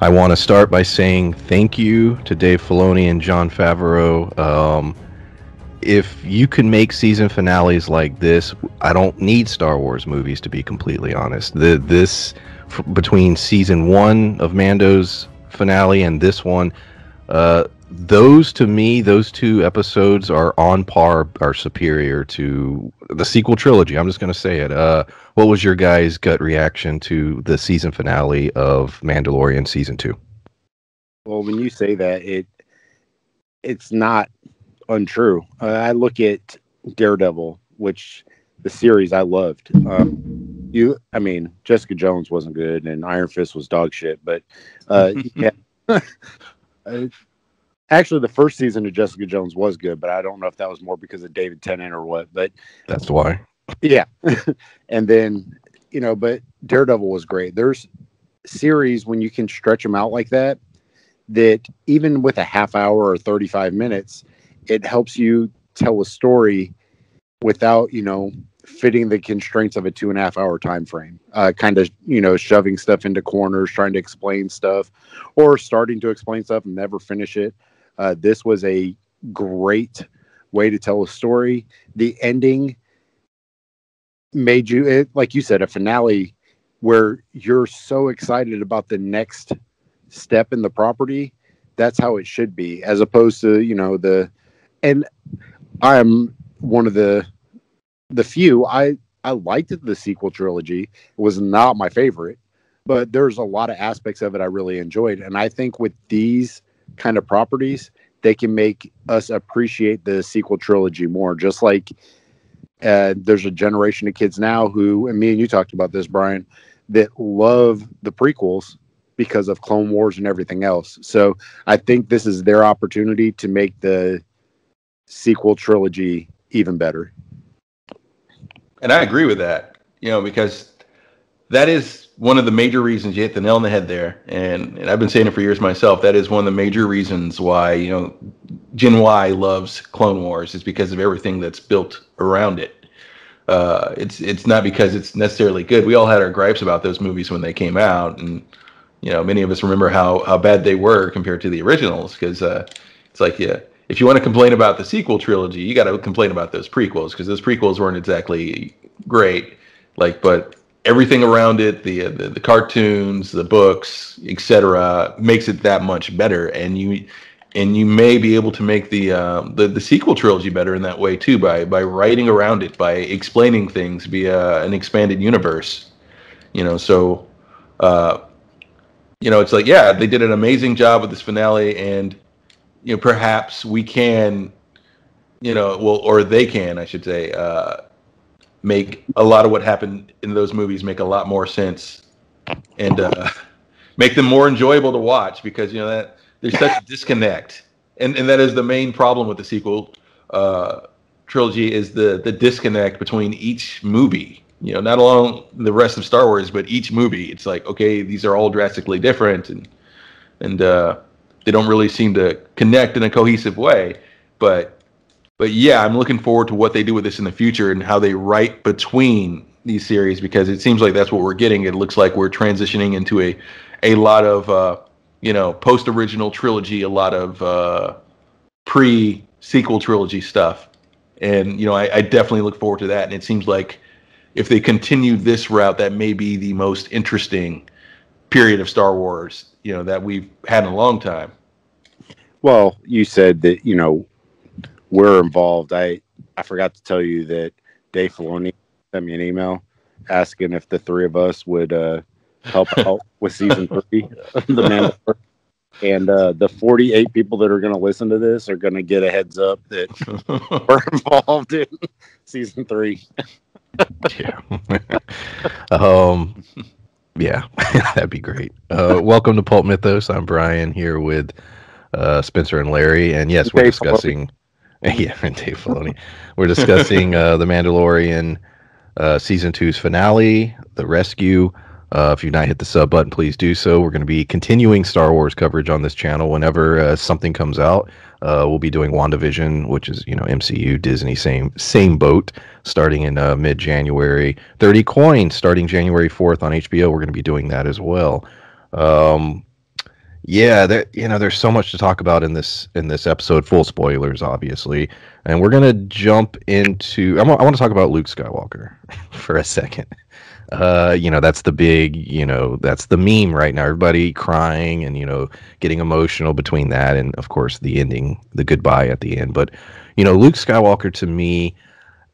I want to start by saying thank you to Dave Filoni and Jon Favreau. If you can make season finales like this, I don't need Star Wars movies, to be completely honest. Between season one of Mando's finale and this one, those to me, those two episodes are on par, are superior to the sequel trilogy. I'm just going to say it. What was your guys' gut reaction to the season finale of Mandalorian season 2? Well, when you say that, it's not untrue. I look at Daredevil, which the series I loved. Jessica Jones wasn't good, and Iron Fist was dog shit. But yeah, actually, the first season of Jessica Jones was good, but I don't know if that was more because of David Tennant or what. But that's why. Yeah, and then but Daredevil was great. There's series when you can stretch them out like that. That even with a half hour or 35 minutes, it helps you tell a story without, fitting the constraints of a 2.5 hour time frame. Kind of, shoving stuff into corners, trying to explain stuff, or starting to explain stuff and never finish it. This was a great way to tell a story. The ending made you, like you said, a finale where you're so excited about the next step in the property. That's how it should be, as opposed to and I'm one of the few. I liked the sequel trilogy. It was not my favorite, but there's a lot of aspects of it I really enjoyed, and I think with these kind of properties they can make us appreciate the sequel trilogy more. Just like there's a generation of kids now who, and me and you talked about this, Brian, that love the prequels because of Clone Wars and everything else. So I think this is their opportunity to make the sequel trilogy even better. And I agree with that, because that is one of the major reasons. You hit the nail on the head there. And I've been saying it for years myself. That is one of the major reasons why, Gen Y loves Clone Wars, is because of everything that's built around it. It's not because it's necessarily good. We all had our gripes about those movies when they came out, and many of us remember how bad they were compared to the originals, because it's like, yeah, if you want to complain about the sequel trilogy, you got to complain about those prequels, because those prequels weren't exactly great. But everything around it, the cartoons, the books, etc., makes it that much better. And you may be able to make the sequel trilogy better in that way too, by writing around it, by explaining things via an expanded universe. It's like, yeah, they did an amazing job with this finale, and perhaps we can, or they can, I should say, make a lot of what happened in those movies make a lot more sense, and make them more enjoyable to watch, because that there's such a disconnect, and that is the main problem with the sequel trilogy, is the disconnect between each movie. Not alone the rest of Star Wars, but each movie. It's like, okay, these are all drastically different, and they don't really seem to connect in a cohesive way. But yeah, I'm looking forward to what they do with this in the future and how they write between these series, because it seems like that's what we're getting. It looks like we're transitioning into a lot of post-original trilogy, a lot of pre-sequel trilogy stuff. And I definitely look forward to that. And it seems like if they continue this route, that may be the most interesting period of Star Wars, that we've had in a long time. Well, you said that, we're involved. I forgot to tell you that Dave Filoni sent me an email asking if the three of us would help out with season 3 of The Mandalorian. And the 48 people that are going to listen to this are going to get a heads up that we're involved in season 3. Yeah. Yeah, that'd be great. Welcome to Pulp Mythos. I'm Brian, here with Spencer and Larry, and yes, we're discussing. Yeah, and Dave Filoni. We're discussing the Mandalorian season 2's finale, The Rescue. If you've not hit the sub button, please do so. We're going to be continuing Star Wars coverage on this channel whenever something comes out. We'll be doing WandaVision, which is, MCU, Disney, same boat, starting in mid-January. 30 Coins starting January 4th on HBO. We're going to be doing that as well. Yeah, there's so much to talk about in this episode. Full spoilers, obviously, and we're gonna jump into. I want to talk about Luke Skywalker for a second. That's the big, that's the meme right now. Everybody crying and getting emotional between that and, of course, the ending, the goodbye at the end. But Luke Skywalker to me,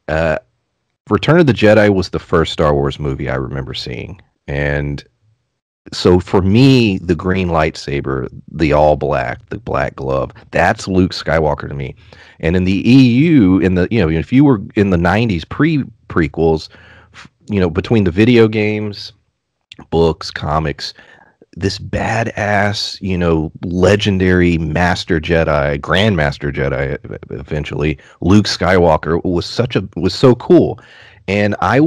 uh, Return of the Jedi was the first Star Wars movie I remember seeing, and so for me, the green lightsaber, the all black, the black glove, that's Luke Skywalker to me. And in the EU, if you were in the '90s prequels, between the video games, books, comics, this badass, legendary Master Jedi, Grandmaster Jedi, eventually Luke Skywalker was so cool, and I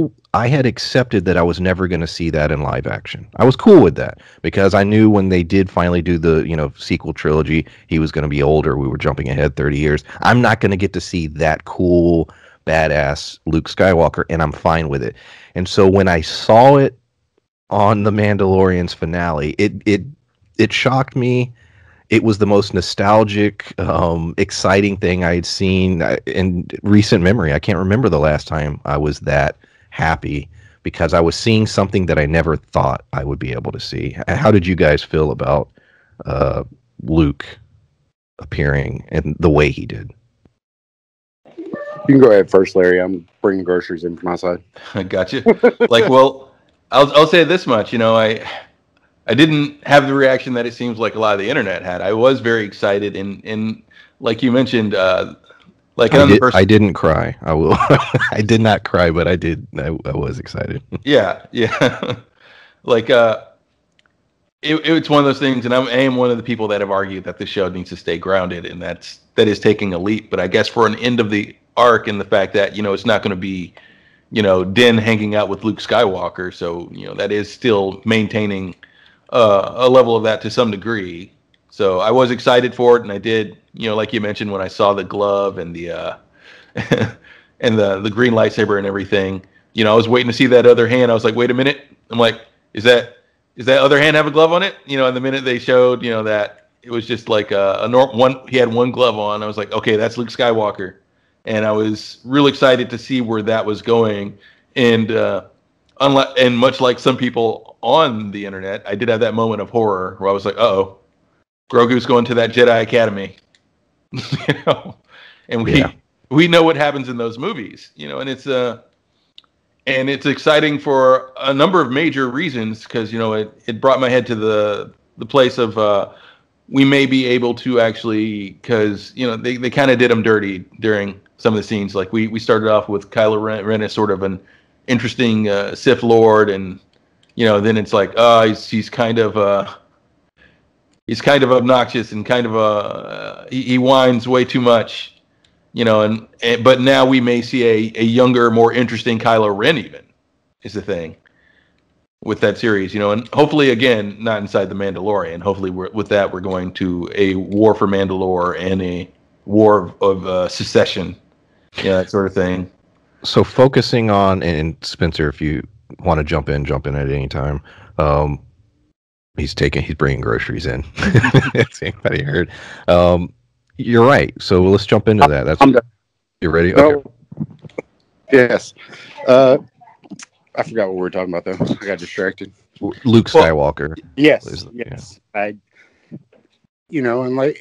had accepted that I was never going to see that in live action. I was cool with that because I knew when they did finally do the sequel trilogy, he was going to be older. We were jumping ahead 30 years. I'm not going to get to see that cool, badass Luke Skywalker, and I'm fine with it. And so when I saw it on the Mandalorian's finale, it shocked me. It was the most nostalgic, exciting thing I had seen in recent memory. I can't remember the last time I was that happy because I was seeing something that I never thought I would be able to see. How did you guys feel about Luke appearing and the way he did? You can go ahead first, Larry. I'm bringing groceries in from outside. I got you. I'll say this much. I didn't have the reaction that it seems like a lot of the internet had. I was very excited, and like you mentioned, I didn't cry. I will. I did not cry, but I did. I was excited. Yeah. It's one of those things, and I am one of the people that have argued that the show needs to stay grounded, and that is taking a leap. But I guess for an end of the arc, and the fact that it's not going to be Din hanging out with Luke Skywalker, so that is still maintaining a level of that to some degree. So I was excited for it, and I did, like you mentioned, when I saw the glove and the and the green lightsaber and everything, I was waiting to see that other hand. I was like, wait a minute. I'm like, is that other hand have a glove on it? And the minute they showed, that it was just like he had one glove on. I was like, okay, that's Luke Skywalker. And I was real excited to see where that was going. And much like some people on the internet, I did have that moment of horror where I was like, uh-oh, Grogu's going to that Jedi Academy. And we know what happens in those movies, and it's exciting for a number of major reasons because, it brought my head to the place of we may be able to actually, because, they kind of did him dirty during some of the scenes. Like we started off with Kylo Ren as sort of an interesting Sith Lord, and then it's like he's kind of obnoxious and kind of he whines way too much, but now we may see a younger, more interesting Kylo Ren even is the thing with that series, and hopefully again not inside the Mandalorian. Hopefully we're going to a war for Mandalore and a war of secession, that sort of thing. So focusing on, and Spencer, if you want to jump in at any time. He's bringing groceries in. Has anybody heard? You're right. So let's jump into that. I'm done. You ready? No. Okay. Yes. I forgot what we were talking about though. I got distracted. Luke Skywalker. Yes. Yes. Yeah.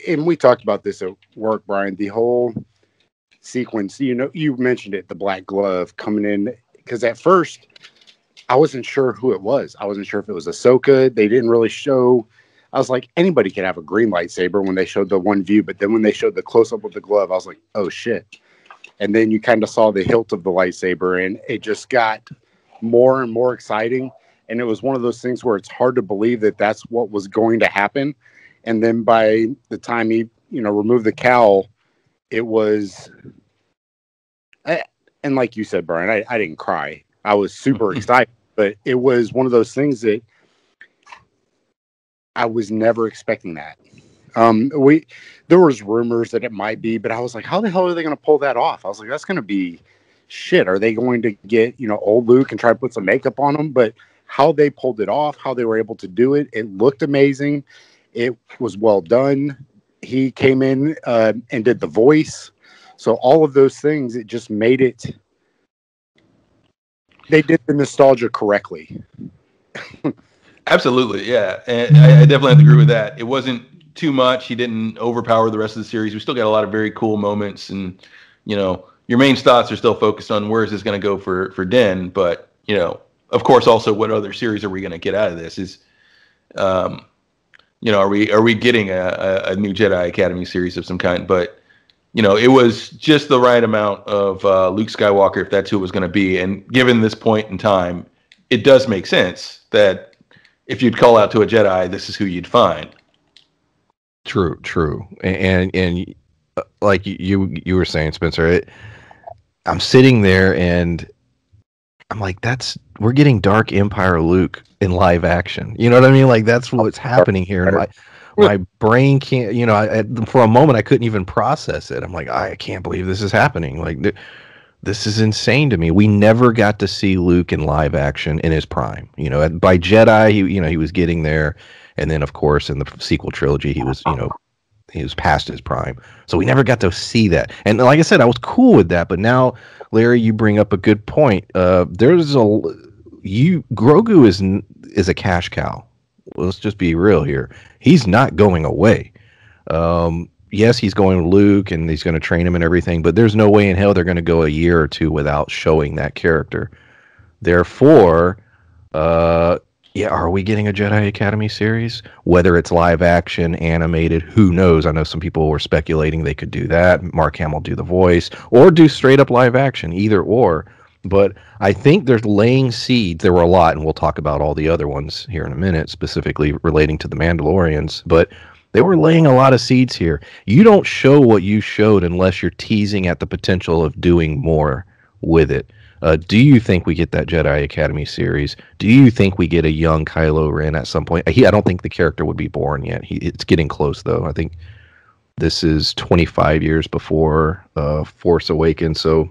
And we talked about this at work, Brian. The whole sequence. You mentioned it. The black glove coming in, because at first I wasn't sure who it was. I wasn't sure if it was Ahsoka. They didn't really show. I was like, anybody can have a green lightsaber when they showed the one view, but then when they showed the close up of the glove, I was like, oh shit. And then you kind of saw the hilt of the lightsaber, and it just got more and more exciting. And it was one of those things where it's hard to believe that that's what was going to happen. And then by the time he, removed the cowl, it was, and like you said, Brian, I didn't cry. I was super excited, but it was one of those things that I was never expecting that. There was rumors that it might be, but I was like, how the hell are they going to pull that off? I was like, that's going to be shit. Are they going to get, old Luke and try to put some makeup on him? But how they pulled it off, how they were able to do it, it looked amazing. It was well done. He came in and did the voice. So all of those things, it just made it. They did the nostalgia correctly. Absolutely, yeah. And I definitely have to agree with that. It wasn't too much. He didn't overpower the rest of the series. We still got a lot of very cool moments, and your main thoughts are still focused on where is this going to go for Din. But of course, also what other series are we going to get out of this? Is are we getting a new Jedi Academy series of some kind? But it was just the right amount of Luke Skywalker, if that's who it was going to be. And given this point in time, it does make sense that if you'd call out to a Jedi, this is who you'd find. True. And like you were saying, Spencer, I'm sitting there and I'm like, we're getting Dark Empire Luke in live action. You know what I mean? Like, that's what's happening here. And my brain can't, for a moment, I couldn't even process it. I'm like, I can't believe this is happening. Like, this is insane to me. We never got to see Luke in live action in his prime. By Jedi, he was getting there. And then, of course, in the sequel trilogy, he was past his prime. So we never got to see that. And like I said, I was cool with that. But now, Larry, you bring up a good point. Grogu is a cash cow. Let's just be real here. He's not going away. Yes, he's going with Luke and he's going to train him and everything, but there's no way in hell they're going to go a year or two without showing that character. Therefore, are we getting a Jedi Academy series? Whether it's live action, animated, who knows? I know some people were speculating they could do that. Mark Hamill do the voice, or do straight up live action, either or. But I think they're laying seeds. There were a lot, and we'll talk about all the other ones here in a minute, specifically relating to the Mandalorians. But they were laying a lot of seeds here. You don't show what you showed unless you're teasing at the potential of doing more with it. Do you think we get that Jedi Academy series? Do you think we get a young Kylo Ren at some point? I don't think the character would be born yet. It's getting close, though. I think this is 25 years before Force Awakens, so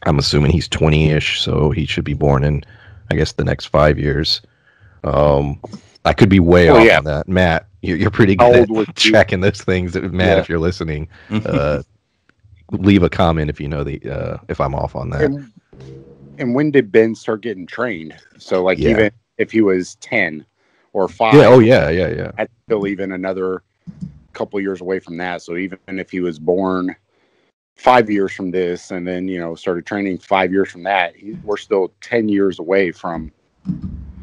I'm assuming he's 20-ish, so he should be born in, I guess, the next 5 years. I could be way off on that. Matt, you're pretty good at checking those things. Matt, if you're listening, leave a comment if you know if I'm off on that. And when did Ben start getting trained? So, even if he was 10 or 5, that's still even another couple years away from that. So even if he was born 5 years from this, and then started training 5 years from that, we're still 10 years away from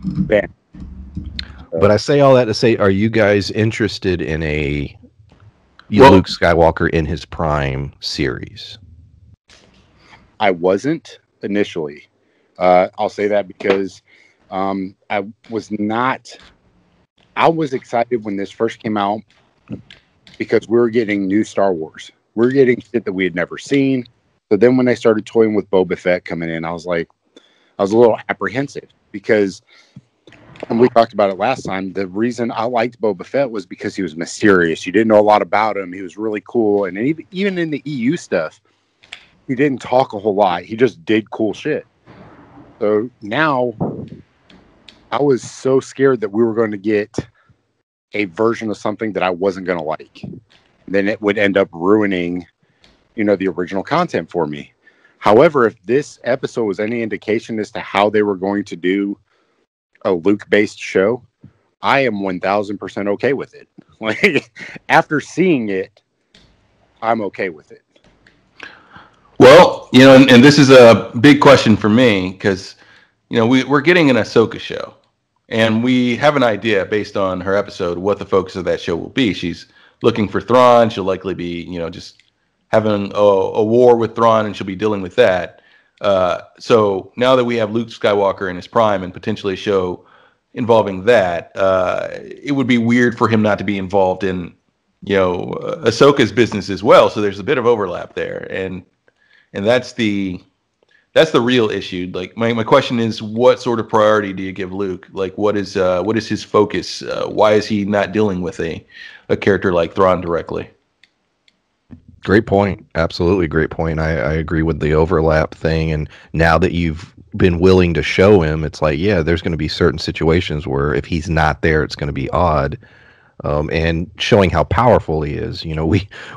Ben. But I say all that to say, are you guys interested in a Luke Skywalker in his prime series? I wasn't initially. I'll say that because I was excited when this first came out because we were getting new Star Wars. We were getting shit that we had never seen. So then when they started toying with Boba Fett coming in, I was a little apprehensive because, and we talked about it last time, the reason I liked Boba Fett was because he was mysterious. You didn't know a lot about him. He was really cool. And even in the EU stuff, he didn't talk a whole lot. He just did cool shit. So now I was so scared that we were going to get a version of something that I wasn't going to like. Then it would end up ruining, the original content for me. However, if this episode was any indication as to how they were going to do a Luke-based show, I am 1,000% okay with it. Like, after seeing it, I'm okay with it. Well, and this is a big question for me because, we're getting an Ahsoka show, and we have an idea based on her episode what the focus of that show will be. She's looking for Thrawn. She'll likely be, just having a war with Thrawn, and she'll be dealing with that. So now that we have Luke Skywalker in his prime and potentially a show involving that, it would be weird for him not to be involved in, Ahsoka's business as well. So there's a bit of overlap there, and that's the real issue. Like my question is, what sort of priority do you give Luke? Like, what is his focus? Why is he not dealing with a character like Thrawn directly? Great point. Absolutely great point. I agree with the overlap thing. And now that you've been willing to show him, it's like, there's going to be certain situations where if he's not there, it's going to be odd. and showing how powerful he is.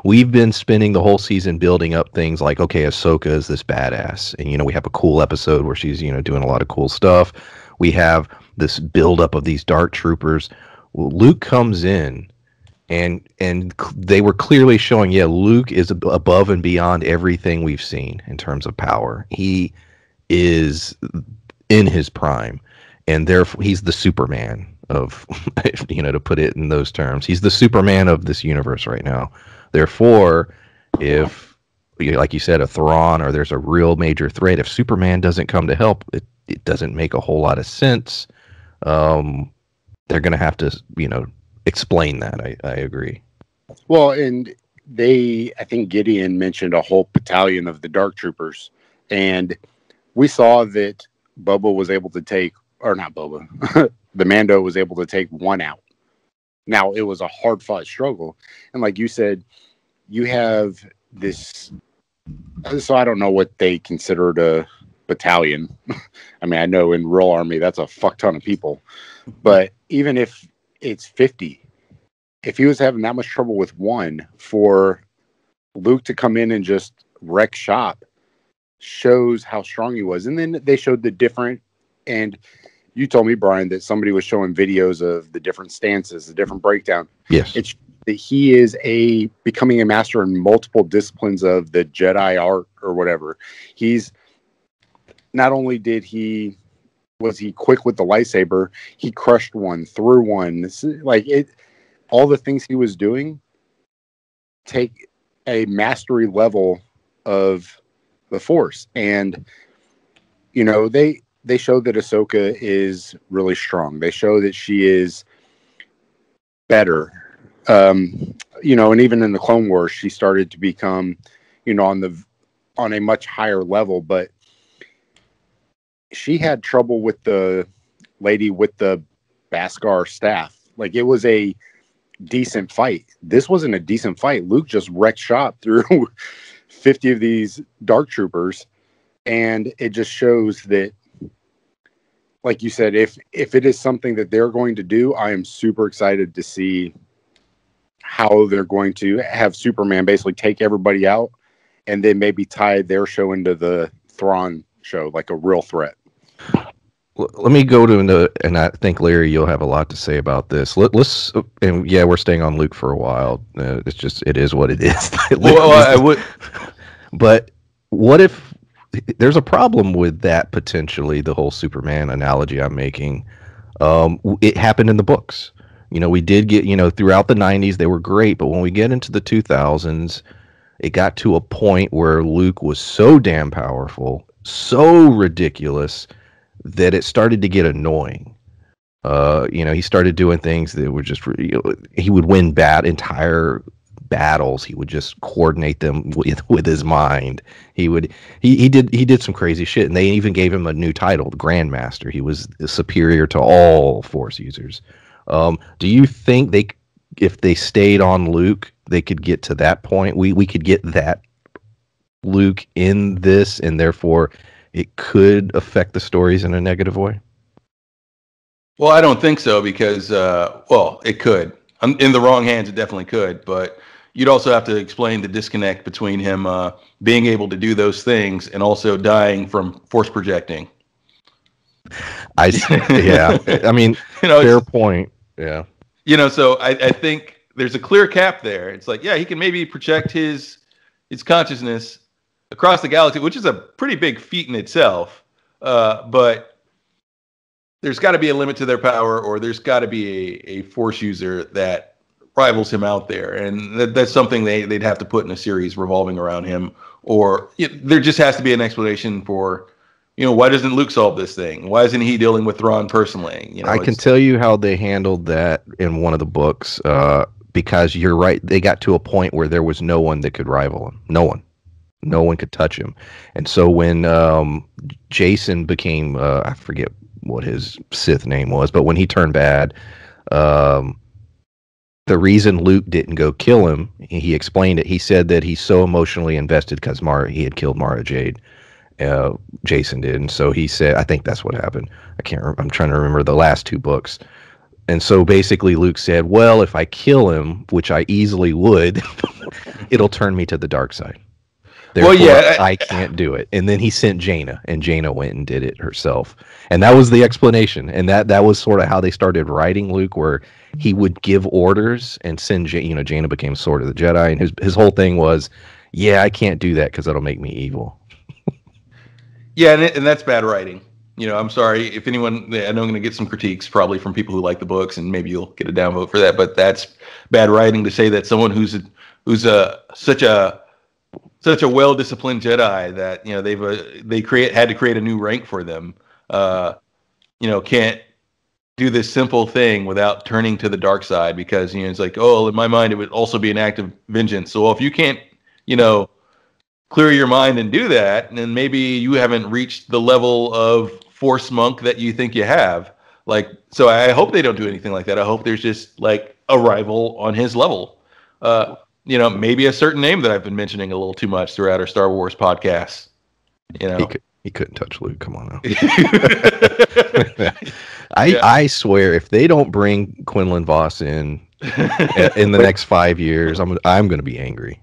We've been spending the whole season building up things like, okay, Ahsoka is this badass, and we have a cool episode where she's doing a lot of cool stuff. We have this build up of these dark troopers. Well, Luke comes in, and they were clearly showing, yeah, Luke is above and beyond everything we've seen in terms of power. He is in his prime, and therefore he's the Superman of, to put it in those terms, he's the Superman of this universe right now. Therefore, if, like you said, a Thrawn, or there's a real major threat, if Superman doesn't come to help, it doesn't make a whole lot of sense. They're going to have to, explain that. I agree. Well, and I think Gideon mentioned a whole battalion of the Dark Troopers, and we saw that Boba was able to take, or not Boba, the Mando was able to take one out. Now, it was a hard-fought struggle, and like you said, you have this, so I don't know what they considered a battalion. I mean, I know in real army, that's a fuck ton of people, but even if it's 50, if he was having that much trouble with one, for Luke to come in and just wreck shop shows how strong he was. And then they showed the different, and you told me, Brian, that somebody was showing videos of the different stances, the different breakdown. Yes. It's that he is becoming a master in multiple disciplines of the Jedi art or whatever. He's not only was he quick with the lightsaber, he crushed one, threw one. All the things he was doing take a mastery level of the Force. And, they show that Ahsoka is really strong. They show that she is better. And even in the Clone Wars, she started to become, on a much higher level, but she had trouble with the lady with the Beskar staff. Like, it was a decent fight. This wasn't a decent fight. Luke just wrecked shop through 50 of these Dark Troopers, and it just shows that, like you said, if it is something that they're going to do, I am super excited to see how they're going to have Superman basically take everybody out, and then maybe tie their show into the Thrawn show, like a real threat. Let me go to and I think, Larry, you'll have a lot to say about this. Let's, and yeah, we're staying on Luke for a while. It is what it is. Well, I would, but what if there's a problem with that potentially? The whole Superman analogy I'm making, it happened in the books. We did get, throughout the 90s they were great, but when we get into the 2000s, it got to a point where Luke was so damn powerful, so ridiculous, that it started to get annoying. He started doing things that were just, he would win entire battles. He would just coordinate them with his mind. He did some crazy shit, and they even gave him a new title, the Grandmaster. He was superior to all Force users. Do you think if they stayed on Luke, they could get to that point? We could get that Luke in this, and therefore it could affect the stories in a negative way? Well, I don't think so, because, it could. In the wrong hands, it definitely could. But you'd also have to explain the disconnect between him being able to do those things and also dying from force projecting. Yeah. I mean, fair point. Yeah. So I think there's a clear cap there. It's like, yeah, he can maybe project his consciousness across the galaxy, which is a pretty big feat in itself. But there's got to be a limit to their power, or there's got to be a Force user that rivals him out there. And that's something they'd have to put in a series revolving around him. Or there just has to be an explanation for, why doesn't Luke solve this thing? Why isn't he dealing with Thrawn personally? I can tell you how they handled that in one of the books, because you're right. They got to a point where there was no one that could rival him. No one could touch him. And so when Jason became, I forget what his Sith name was, but when he turned bad, the reason Luke didn't go kill him, he explained it. He said that he's so emotionally invested because he had killed Mara Jade. Jason did. And so he said, I think that's what happened. I can't remember. I'm trying to remember the last two books. And so basically Luke said, well, if I kill him, which I easily would, it'll turn me to the dark side. Therefore, I can't do it. And then he sent Jaina, and Jaina went and did it herself. And that was the explanation. And that was sort of how they started writing Luke, where he would give orders and send, Jaina became Sword of the Jedi. And his whole thing was, yeah, I can't do that because that'll make me evil. Yeah, and that's bad writing. I'm sorry if anyone. I know I'm going to get some critiques probably from people who like the books, and maybe you'll get a downvote for that. But that's bad writing to say that someone who's such a well-disciplined Jedi that they had to create a new rank for them. Can't do this simple thing without turning to the dark side because it's like, oh, in my mind it would also be an act of vengeance. So if you can't clear your mind and do that, and then maybe you haven't reached the level of Force monk that you think you have. So I hope they don't do anything like that. I hope there's just like a rival on his level. Maybe a certain name that I've been mentioning a little too much throughout our Star Wars podcast. He couldn't touch Luke. Come on now. I swear, if they don't bring Quinlan Vos in the next 5 years, I'm going to be angry.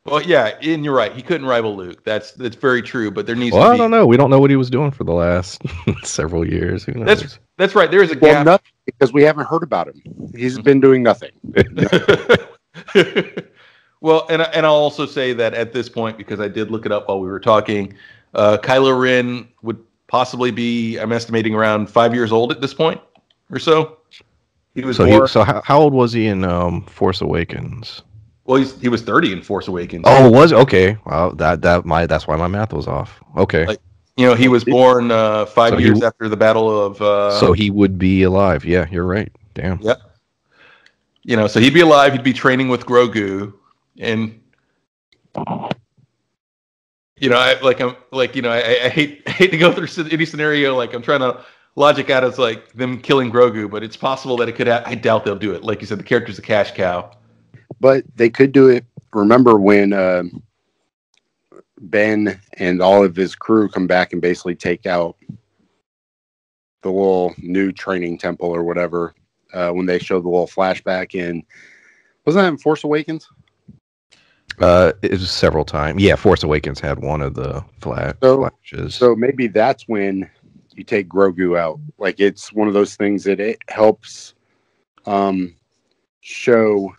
Well, yeah, and you're right. He couldn't rival Luke. That's very true. But there needs to be. I don't know. We don't know what he was doing for the last several years. Who knows? That's right. There is a gap. Well, nothing, because we haven't heard about him. He's been doing nothing. Well, and I'll also say that at this point, because I did look it up while we were talking, Kylo Ren would possibly be, I'm estimating, around 5 years old at this point or so. He was how old was he in Force Awakens? Well, he was 30 in Force Awakens. Oh, was okay. Well, that's why my math was off. Okay. He was born 5 years after the Battle of. So he would be alive. Yeah, you're right. Damn. Yep. So he'd be alive. He'd be training with Grogu, and I hate to go through any scenario. Like I'm trying to logic out as like them killing Grogu, but it's possible that it could. I doubt they'll do it. Like you said, the character's a cash cow. But they could do it. Remember when Ben and all of his crew come back and basically take out the little new training temple or whatever, when they showed the little flashback in, wasn't that in Force Awakens? It was several times. Yeah, Force Awakens had one of the flashes. So maybe that's when you take Grogu out. Like it's one of those things that it helps show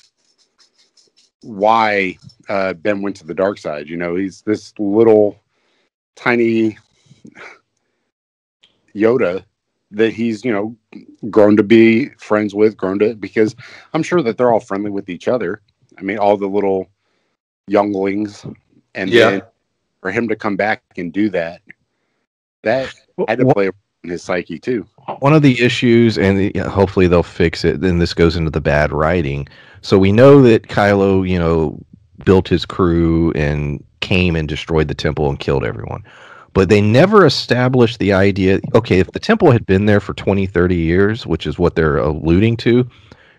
why Ben went to the dark side. He's this little tiny Yoda that he's grown to be friends with, because I'm sure that they're all friendly with each other. I mean, all the little younglings, and then for him to come back and do that had to play in his psyche too. One of the issues, and hopefully they'll fix it, then this goes into the bad writing. So we know that Kylo, built his crew and came and destroyed the temple and killed everyone. But they never established the idea, okay, if the temple had been there for 20, 30 years, which is what they're alluding to,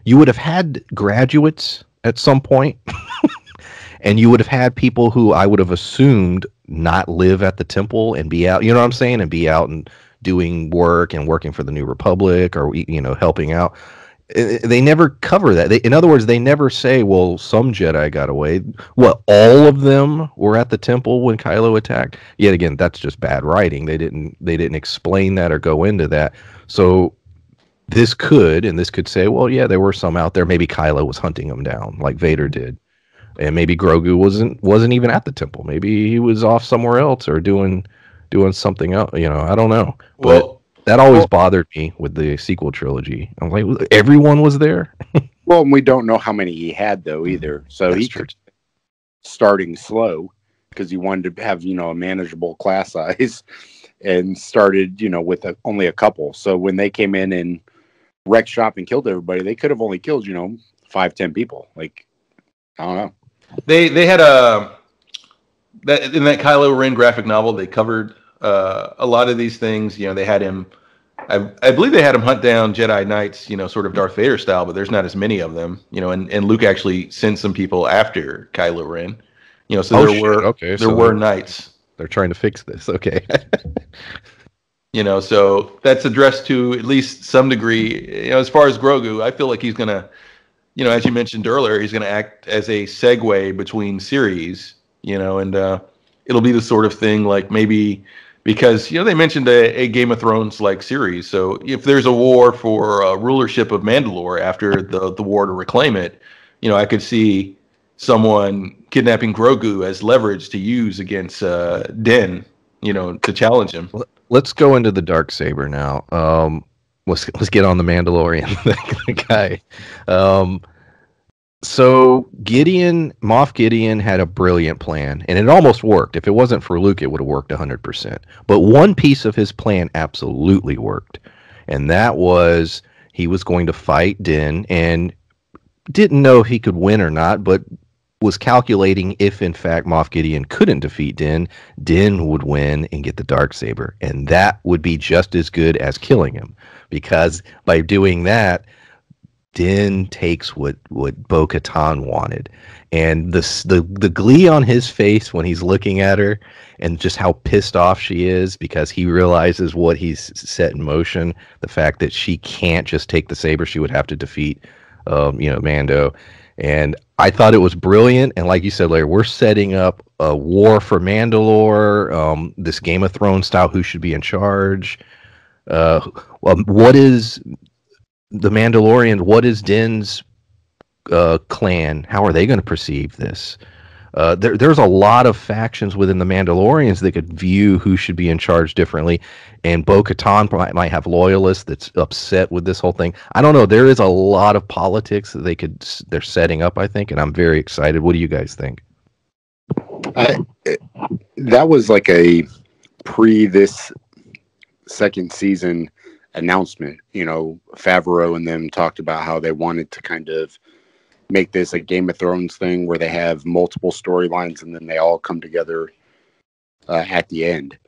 you would have had graduates at some point. And you would have had people who I would have assumed not live at the temple and be out, you know what I'm saying? And be out and doing work and working for the New Republic or, helping out. They never cover that. In other words, they never say, well, some Jedi got away. What, all of them were at the temple when Kylo attacked? Yet again, that's just bad writing. They didn't explain that or go into that. So this could say, well, yeah, there were some out there. Maybe Kylo was hunting them down like Vader did. And maybe Grogu wasn't even at the temple. Maybe he was off somewhere else or doing something else. I don't know. But that always bothered me with the sequel trilogy. I'm like, everyone was there. Well, and we don't know how many he had though either. So he could starting slow because he wanted to have a manageable class size, and started with only a couple. So when they came in and wrecked shop and killed everybody, they could have only killed 5-10 people. Like I don't know. They had that in that Kylo Ren graphic novel. They covered a lot of these things. They had him. I believe they had him hunt down Jedi Knights. Sort of Darth Vader style, but there's not as many of them. And Luke actually sent some people after Kylo Ren. So there were knights. They're trying to fix this. Okay. So that's addressed to at least some degree. As far as Grogu, I feel like he's gonna, as you mentioned earlier, he's gonna act as a segue between series. And it'll be the sort of thing like maybe because they mentioned a Game of Thrones like series. So if there's a war for rulership of Mandalore after the war to reclaim it, I could see someone kidnapping Grogu as leverage to use against Din, to challenge him. Let's go into the Darksaber now. Let's get on the Mandalorian the guy. So Moth Gideon had a brilliant plan, and it almost worked. If it wasn't for Luke, it would have worked 100%. But one piece of his plan absolutely worked, and that was he was going to fight Din, and didn't know if he could win or not, but was calculating if in fact Moff Gideon couldn't defeat Din, Din would win and get the Darksaber, and that would be just as good as killing him, because by doing that, Din takes what Bo-Katan wanted, and the glee on his face when he's looking at her, and just how pissed off she is because he realizes what he's set in motion, the fact that she can't just take the saber, she would have to defeat, Mando. And I thought it was brilliant. And like you said, Larry, we're setting up a war for Mandalore, this Game of Thrones style, who should be in charge. What is the Mandalorian? What is Din's clan? How are they going to perceive this? There's a lot of factions within the Mandalorians that could view who should be in charge differently, and Bo-Katan might have loyalists that's upset with this whole thing. I don't know. There is a lot of politics that they're setting up, I think, and I'm very excited. What do you guys think? That was like a this second season announcement. Favreau and them talked about how they wanted to kind of make this a Game of Thrones thing where they have multiple storylines and then they all come together at the end.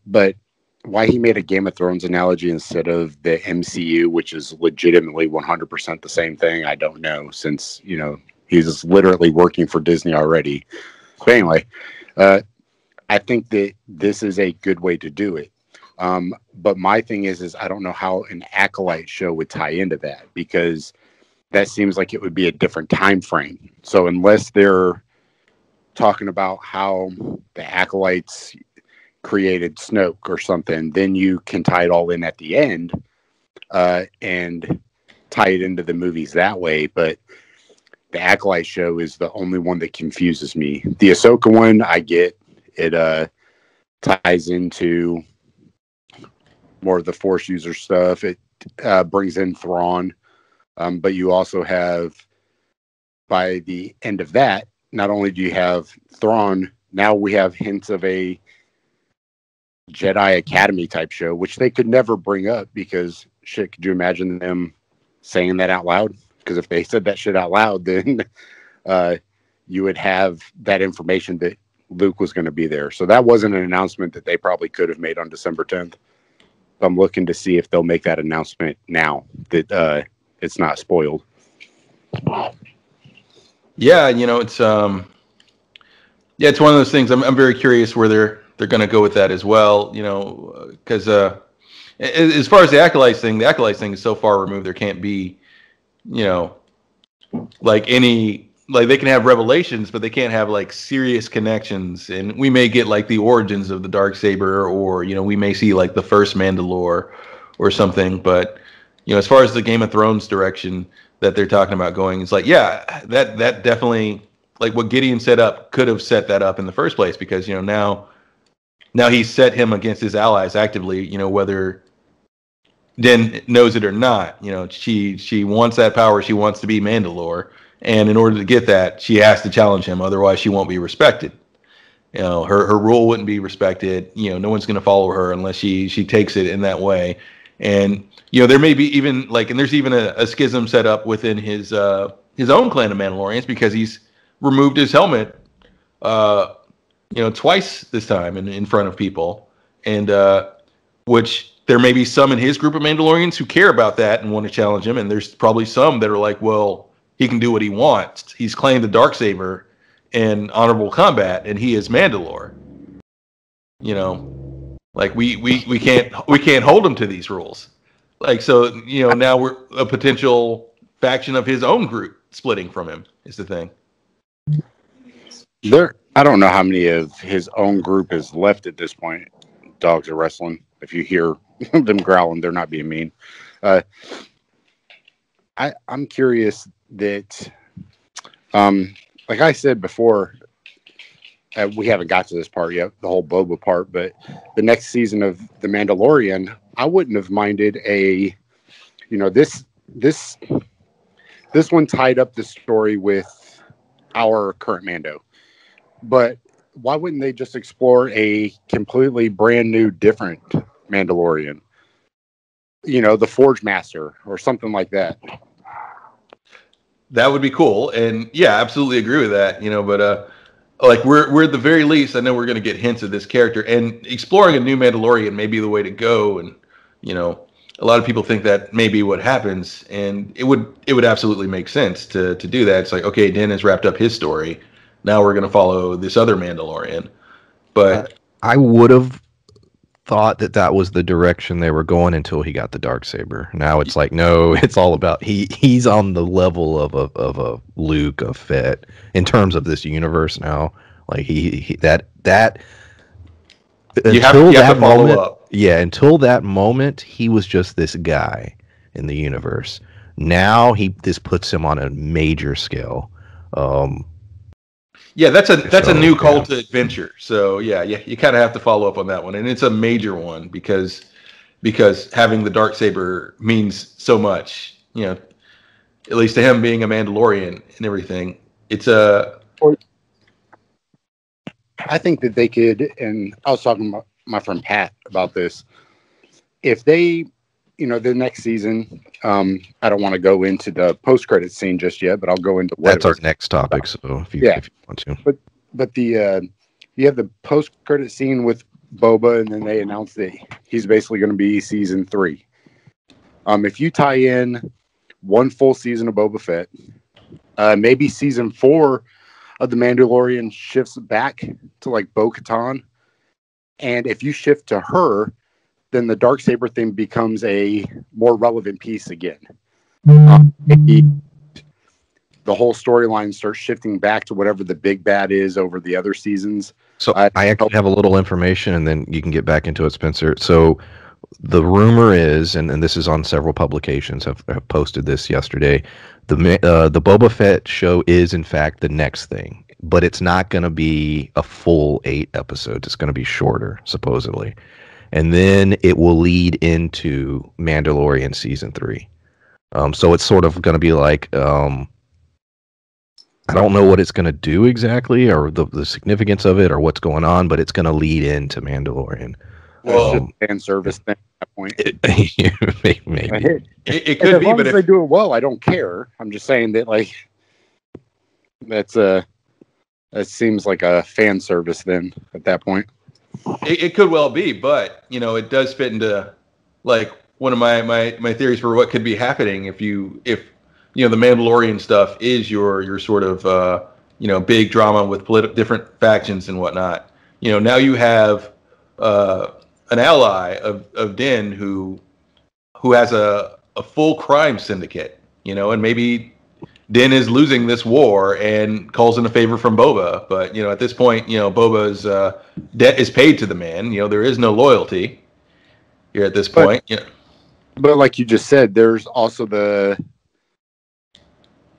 But why he made a Game of Thrones analogy instead of the MCU, which is legitimately 100% the same thing, I don't know, since, he's literally working for Disney already. But anyway, I think that this is a good way to do it. But my thing is I don't know how an Acolyte show would tie into that, because that seems like it would be a different time frame. So unless they're talking about how the Acolytes created Snoke or something, then you can tie it all in at the end and tie it into the movies that way. But the Acolyte show is the only one that confuses me. The Ahsoka one, I get. It ties into more of the Force user stuff. It brings in Thrawn. But you also have, by the end of that, not only do you have Thrawn, now we have hints of a Jedi Academy type show, which they could never bring up because, shit, could you imagine them saying that out loud? Because if they said that shit out loud, then you would have that information that Luke was going to be there. So that wasn't an announcement that they probably could have made on December 10th. I'm looking to see if they'll make that announcement now that it's not spoiled. Yeah, it's it's one of those things. I'm very curious where they're going to go with that as well. Because as far as the Acolytes thing is so far removed. There can't be, they can have revelations, but they can't have like serious connections. And we may get like the origins of the Darksaber, or we may see like the first Mandalore or something. But as far as the Game of Thrones direction that they're talking about going, it's like, yeah, that definitely, like what Gideon set up could have set that up in the first place, because now he's set him against his allies actively. Whether Din knows it or not, she wants that power. She wants to be Mandalore. And in order to get that, she has to challenge him. Otherwise, she won't be respected. Her rule wouldn't be respected. No one's going to follow her unless she takes it in that way. And there may be even and there's even a schism set up within his own clan of Mandalorians, because he's removed his helmet, twice this time in front of people, and which there may be some in his group of Mandalorians who care about that and want to challenge him, and there's probably some that are like, well, he can do what he wants. He's claimed the Darksaber in honorable combat, and he is Mandalore. Like we can't hold him to these rules. Like, so, now we're a potential faction of his own group splitting from him is the thing. I don't know how many of his own group is left at this point. Dogs are wrestling. If you hear them growling, they're not being mean. I'm curious that, like I said before, we haven't got to this part yet, the whole Boba part, but the next season of The Mandalorian, I wouldn't have minded this one tied up the story with our current Mando. But why wouldn't they just explore a completely brand new, different Mandalorian? The Forge Master or something like that. That would be cool. And yeah, absolutely agree with that, but like we're at the very least, I know we're going to get hints of this character, and exploring a new Mandalorian may be the way to go. And, a lot of people think that may be what happens, and it would absolutely make sense to do that. It's like, okay, Din has wrapped up his story. Now we're going to follow this other Mandalorian. But I would have thought that was the direction they were going until he got the Darksaber. Now it's like, no, it's all about he's on the level of a Luke, of Fett in terms of this universe now. Like he that you have to follow up. Yeah, until that moment, he was just this guy in the universe. Now this puts him on a major scale. Yeah, that's a new cult adventure. So yeah, you kind of have to follow up on that one, and it's a major one because having the Darksaber means so much. At least to him being a Mandalorian and everything. It's I think that they could, and I was talking about my friend Pat about this. If they, the next season, I don't want to go into the post-credit scene just yet, but I'll go into that's our next topic. So if you want to, but the you have the post-credit scene with Boba, and then they announce that he's basically going to be season 3. If you tie in one full season of Boba Fett, maybe season 4 of the Mandalorian shifts back to like Bo-Katan, and if you shift to her, then the Darksaber thing becomes a more relevant piece again. Maybe the whole storyline starts shifting back to whatever the big bad is over the other seasons. So I actually have a little information, and then you can get back into it, Spencer. So the rumor is, and this is on several publications, have posted this yesterday, the Boba Fett show is in fact the next thing, but it's not going to be a full 8 episodes. It's going to be shorter, supposedly. And then it will lead into Mandalorian season 3. So it's sort of going to be like, I don't know what it's going to do exactly, or the significance of it, or what's going on, but it's going to lead into Mandalorian. Well, it's just fan service thing at that point. Maybe. It could be, but if they do it well, I don't care. I'm just saying that, like, that seems like a fan service then at that point. It could well be, but it does fit into like one of my theories for what could be happening if the Mandalorian stuff is your sort of big drama with different factions and whatnot. Now you have an ally of Din who has a full crime syndicate, and maybe Din is losing this war and calls in a favor from Boba. But, at this point, Boba's debt is paid to the man. There is no loyalty here at this point. But like you just said, there's also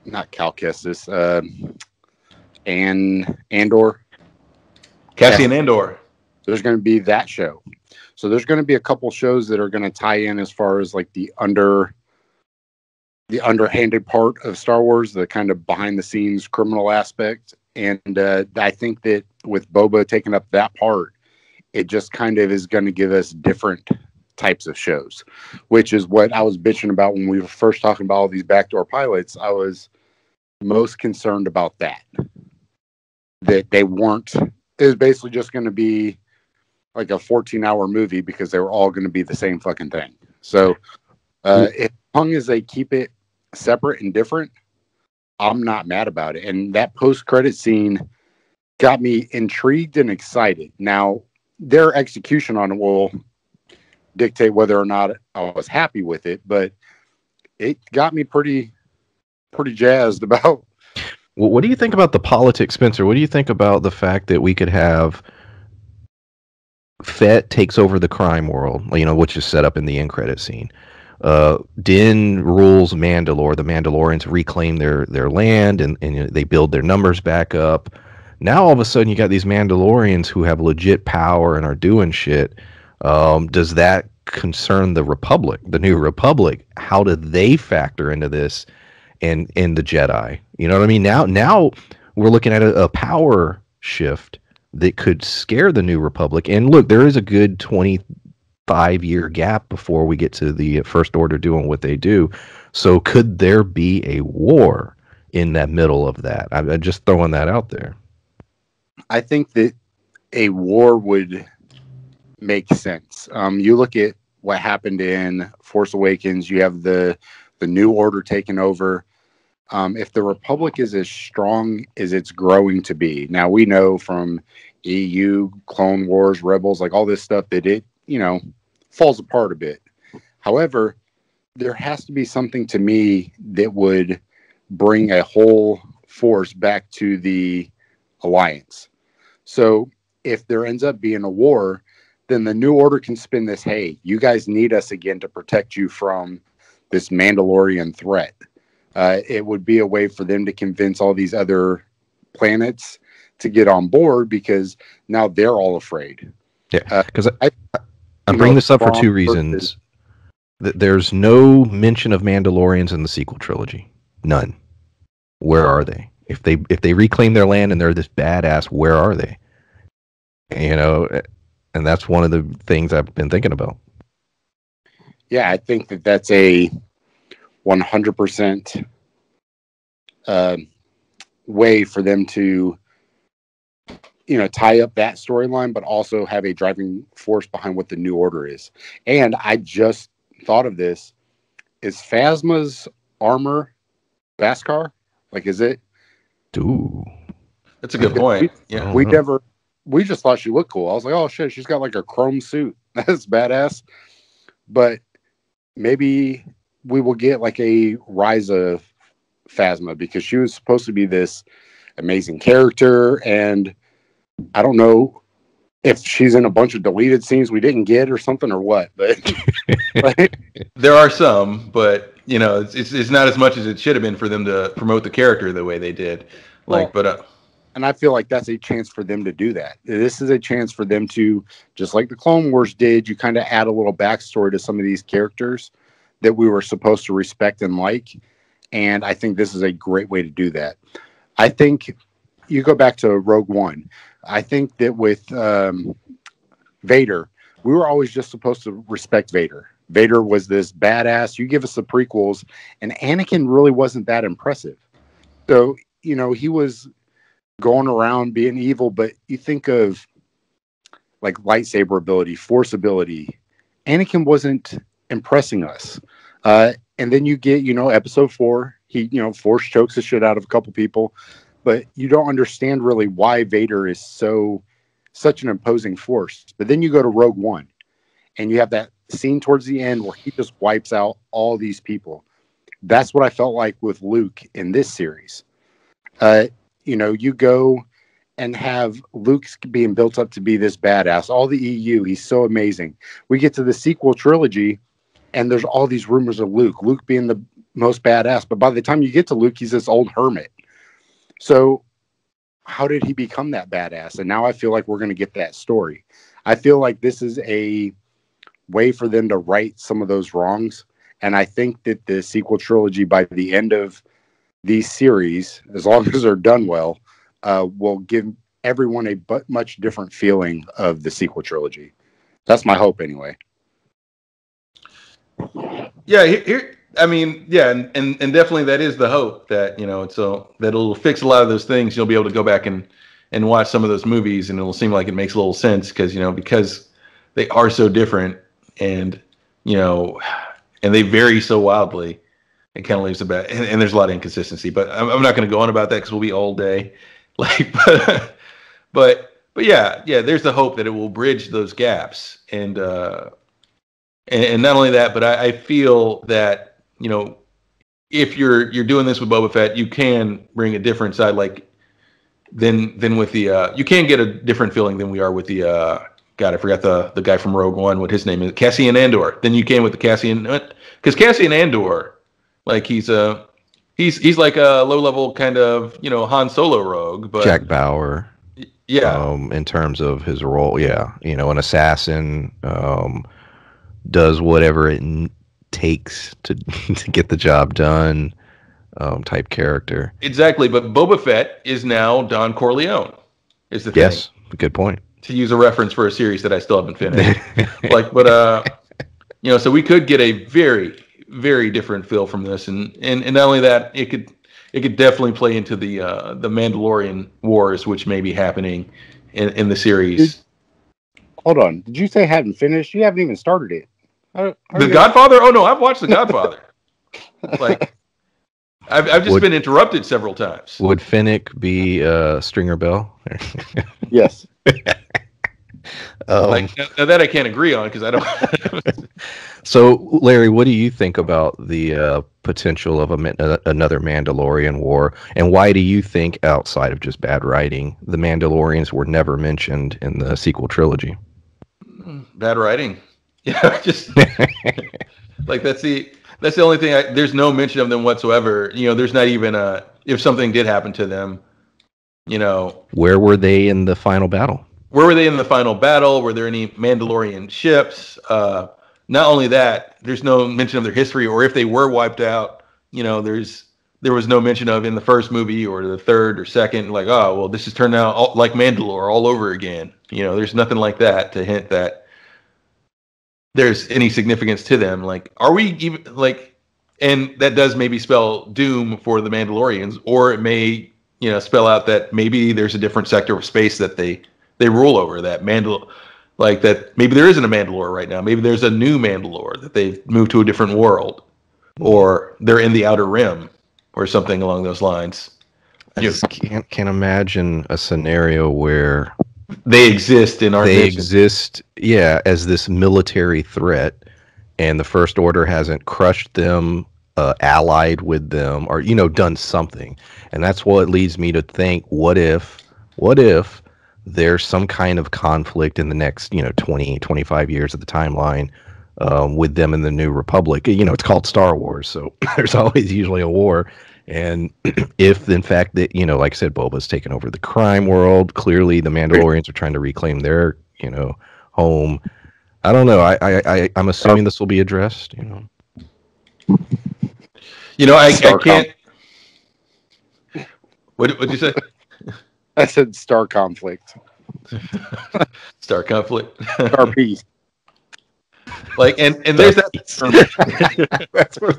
not Cal Kestis, Andor. Cassian Andor. There's going to be that show. So there's going to be a couple shows that are going to tie in as far as like the underhanded part of Star Wars, the kind of behind the scenes criminal aspect. And I think that with Boba taking up that part, it just kind of is going to give us different types of shows, which is what I was bitching about when we were first talking about all these backdoor pilots. I was most concerned about that they weren't, it was basically just going to be like a 14-hour movie because they were all going to be the same fucking thing. So if long as they keep it separate and different, I'm not mad about it. And that post-credit scene got me intrigued and excited. Now, their execution on it will dictate whether or not I was happy with it, but it got me pretty jazzed about. Well, what do you think about the politics, Spencer? What do you think about the fact that we could have Fett takes over the crime world, which is set up in the end credit scene. Din rules Mandalore. The Mandalorians reclaim their land, and they build their numbers back up. Now all of a sudden you got these Mandalorians who have legit power and are doing shit. Does that concern the Republic, the New Republic? How do they factor into this and in the Jedi? You know what I mean? Now we're looking at a power shift that could scare the New Republic. And look, there is a good 25-year gap before we get to the First Order doing what they do. So could there be a war in that middle of that? I'm just throwing that out there. I think that a war would make sense. You look at what happened in Force Awakens. You have the New Order taking over. If the Republic is as strong as it's growing to be, now we know from EU, Clone Wars, Rebels, like all this stuff that it, falls apart a bit. However, there has to be something to me that would bring a whole force back to the Alliance. So if there ends up being a war, then the New Order can spin this, hey, you guys need us again to protect you from this Mandalorian threat. It would be a way for them to convince all these other planets to get on board, because now they're all afraid. Yeah, because I'm bringing this up for two reasons. There's no mention of Mandalorians in the sequel trilogy. None. Where are they? If they reclaim their land and they're this badass, where are they? And that's one of the things I've been thinking about. Yeah, I think that's a 100% way for them to, tie up that storyline, but also have a driving force behind what the New Order is. And I just thought of this. Is Phasma's armor Beskar? Like, is it? Ooh. That's a good point. Yeah. We just thought she looked cool. I was like, oh shit, she's got like a chrome suit. That's badass. But maybe we will get like a rise of Phasma, because she was supposed to be this amazing character, and I don't know if she's in a bunch of deleted scenes we didn't get or something or what. But there are some, but it's not as much as it should have been for them to promote the character the way they did. And I feel like that's a chance for them to do that. This is a chance for them to, just like the Clone Wars did, you kind of add a little backstory to some of these characters that we were supposed to respect and like. And I think this is a great way to do that. I think you go back to Rogue One. I think that with Vader, we were always just supposed to respect Vader. Vader was this badass. You give us the prequels, and Anakin really wasn't that impressive. So, he was going around being evil, but you think of like lightsaber ability, force ability. Anakin wasn't impressing us. And then you get, episode 4, he, force chokes the shit out of a couple people, but you don't understand really why Vader is such an imposing force. But then you go to Rogue One and you have that scene towards the end where he just wipes out all these people. That's what I felt like with Luke in this series. You go and have Luke being built up to be this badass. All the EU, he's so amazing. We get to the sequel trilogy, and there's all these rumors of Luke being the most badass. But by the time you get to Luke, he's this old hermit. So how did he become that badass? And now I feel like we're going to get that story. I feel like this is a way for them to right some of those wrongs. And I think that the sequel trilogy, by the end of these series, as long as they're done well, will give everyone a much different feeling of the sequel trilogy. That's my hope anyway. Yeah, and definitely that is the hope, that that it'll fix a lot of those things. You'll be able to go back and watch some of those movies, and it'll seem like it makes a little sense because they are so different, and and they vary so wildly. It kind of leaves a bad, and there's a lot of inconsistency. But I'm not going to go on about that because we'll be all day. But but yeah, there's the hope that it will bridge those gaps, and not only that, but I feel that if you're doing this with Boba Fett, you can bring a different side, like than with the you can get a different feeling than we are with the God, I forgot the guy from Rogue One, what his name is, Cassian Andor. Then you can with the Cassian, because Cassian Andor, like he's like a low level kind of Han Solo rogue, but Jack Bauer. Yeah. In terms of his role, an assassin, does whatever it takes to to get the job done, type character. Exactly, but Boba Fett is now Don Corleone. Is the thing. Yes, good point. To use a reference for a series that I still haven't finished, so we could get a very, very different feel from this, and not only that, it could definitely play into the Mandalorian wars, which may be happening in the series. Hold on, did you say hadn't finished? You haven't even started it. The Godfather? Oh no, I've watched The Godfather. I've just been interrupted several times. Would Finnick be Stringer Bell? Yes. Now that I can't agree on because I don't. So, Larry, what do you think about the potential of another Mandalorian war, and why do you think, outside of just bad writing, the Mandalorians were never mentioned in the sequel trilogy? Bad writing. Yeah, just that's the only thing. There's no mention of them whatsoever. There's not even if something did happen to them. Where were they in the final battle? Where were they in the final battle? Were there any Mandalorian ships? Not only that, there's no mention of their history, or if they were wiped out, there was no mention of in the first movie or the third or second. Like, oh well, this has turned out like Mandalore all over again. There's nothing like that to hint that there's any significance to them. Like, are we even and that does maybe spell doom for the Mandalorians, or it may spell out that maybe there's a different sector of space that they rule over, that that maybe there isn't a Mandalore right now. Maybe there's a new Mandalore that they've moved to a different world, or they're in the Outer Rim, or something along those lines. I just can't imagine a scenario where they exist in our vision. Exist, as this military threat, and the First Order hasn't crushed them, allied with them, or done something. And that's what leads me to think, what if there's some kind of conflict in the next 20, 25 years of the timeline, with them in the New Republic. It's called Star Wars, so there's always usually a war. And if in fact that like I said, Boba's taken over the crime world, clearly the Mandalorians are trying to reclaim their home. I don't know. I'm assuming this will be addressed. I can't. What'd you say? I said star conflict. Star conflict. Star peace. And there's that. That's what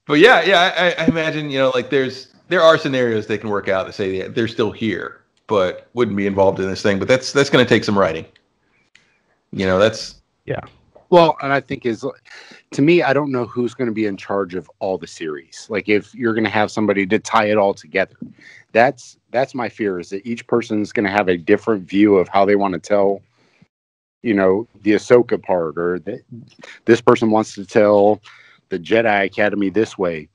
but yeah, I imagine there are scenarios they can work out that say they're still here, but wouldn't be involved in this thing. But that's going to take some writing. That's Well, and I think to me, I don't know who's going to be in charge of all the series. Like, if you're going to have somebody to tie it all together, that's my fear, is that each person's going to have a different view of how they want to tell, the Ahsoka part, or this person wants to tell the Jedi Academy this way.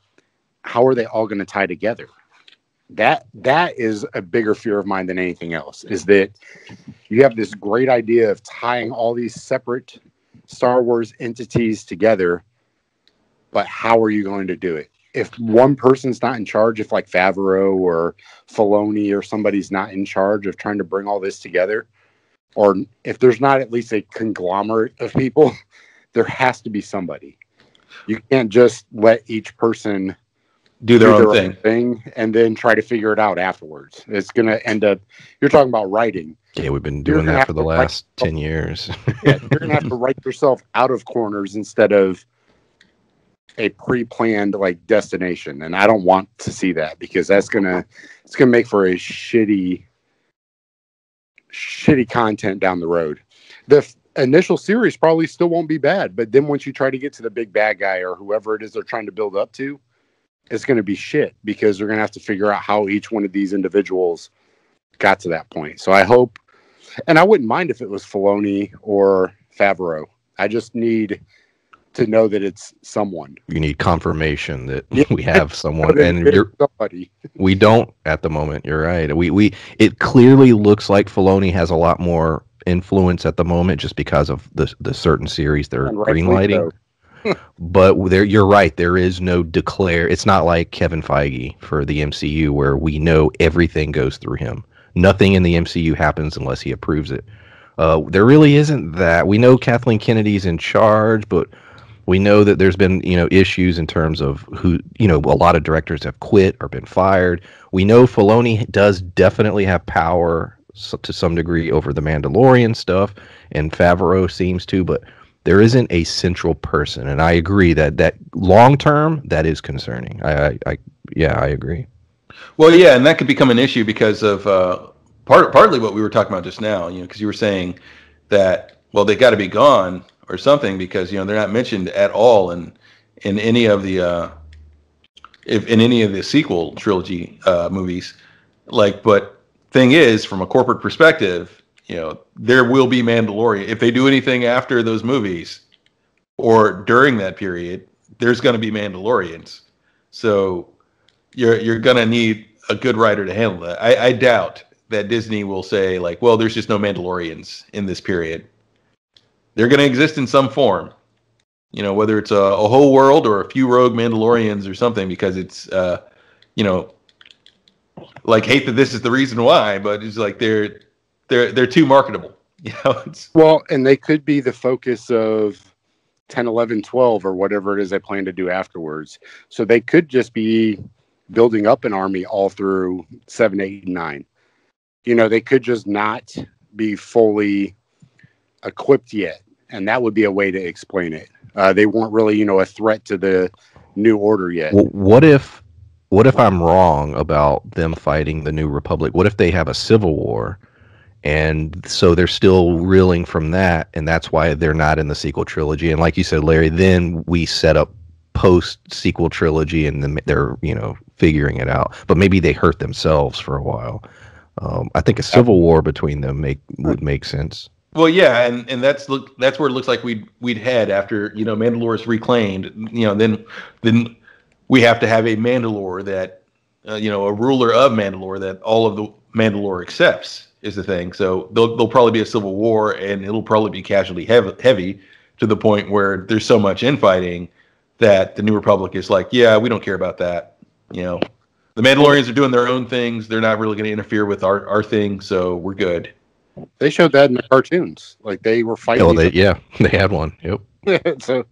How are they all going to tie together? That is a bigger fear of mine than anything else, is that you have this great idea of tying all these separate Star Wars entities together, but how are you going to do it? If one person's not in charge, if like Favreau or Filoni or somebody's not in charge of trying to bring all this together, or if there's not at least a conglomerate of people, there has to be somebody. You can't just let each person do their own thing and then try to figure it out afterwards. It's going to end up, you're talking about writing. Yeah, we've been doing that for the last 10 years. You're going to have to write yourself out of corners instead of a pre-planned destination. And I don't want to see that, because it's going to make for a shitty content down the road. The initial series probably still won't be bad, but then once you try to get to the big bad guy or whoever it is they're trying to build up to, it's going to be shit because they're going to have to figure out how each one of these individuals got to that point. So I hope, and I wouldn't mind if it was Filoni or Favreau. I just need to know that it's someone. You need confirmation that we have someone, and somebody. We don't at the moment. You're right. It clearly looks like Filoni has a lot more influence at the moment, just because of the certain series they're greenlighting. But you're right. There is no declare. It's not like Kevin Feige for the MCU, where we know everything goes through him. Nothing in the MCU happens unless he approves it. There really isn't that. We know Kathleen Kennedy's in charge, but we know that there's been, issues in terms of who, a lot of directors have quit or been fired. We know Filoni does definitely have power to some degree over the Mandalorian stuff, and Favreau seems to, but there isn't a central person. And I agree that long term, that is concerning. I agree. Well, yeah, and that could become an issue because of partly what we were talking about just now, because you were saying that, well, they got to be gone or something because they're not mentioned at all in any of the sequel trilogy movies. But thing is, from a corporate perspective, there will be Mandalorian if they do anything after those movies or during that period. There's going to be Mandalorians, so you're going to need a good writer to handle that. I doubt that Disney will say well, there's just no Mandalorians in this period. They're going to exist in some form, whether it's a whole world or a few rogue Mandalorians or something, because it's, hate that this is the reason why, but it's they're too marketable. Well, and they could be the focus of 10, 11, 12, or whatever it is they plan to do afterwards. So they could just be building up an army all through 7, 8, and 9. They could just not be fully equipped yet, and that would be a way to explain it. They weren't really a threat to the New Order yet. Well, what if I'm wrong about them fighting the New Republic? What if they have a civil war, and so they're still reeling from that, and that's why they're not in the sequel trilogy? And like you said, Larry, then we set up post sequel trilogy, and then they're figuring it out, but maybe they hurt themselves for a while. I think a civil war between them would make sense. Well, yeah, and that's where it looks like we'd head after Mandalore is reclaimed. Then we have to have a Mandalore that a ruler of Mandalore that all of the Mandalore accepts is the thing. So there'll probably be a civil war, and it'll probably be casualty heavy to the point where there's so much infighting that the New Republic is yeah, we don't care about that. The Mandalorians are doing their own things. They're not really going to interfere with our thing, so we're good. They showed that in the cartoons. They were fighting. They had one. Yep. So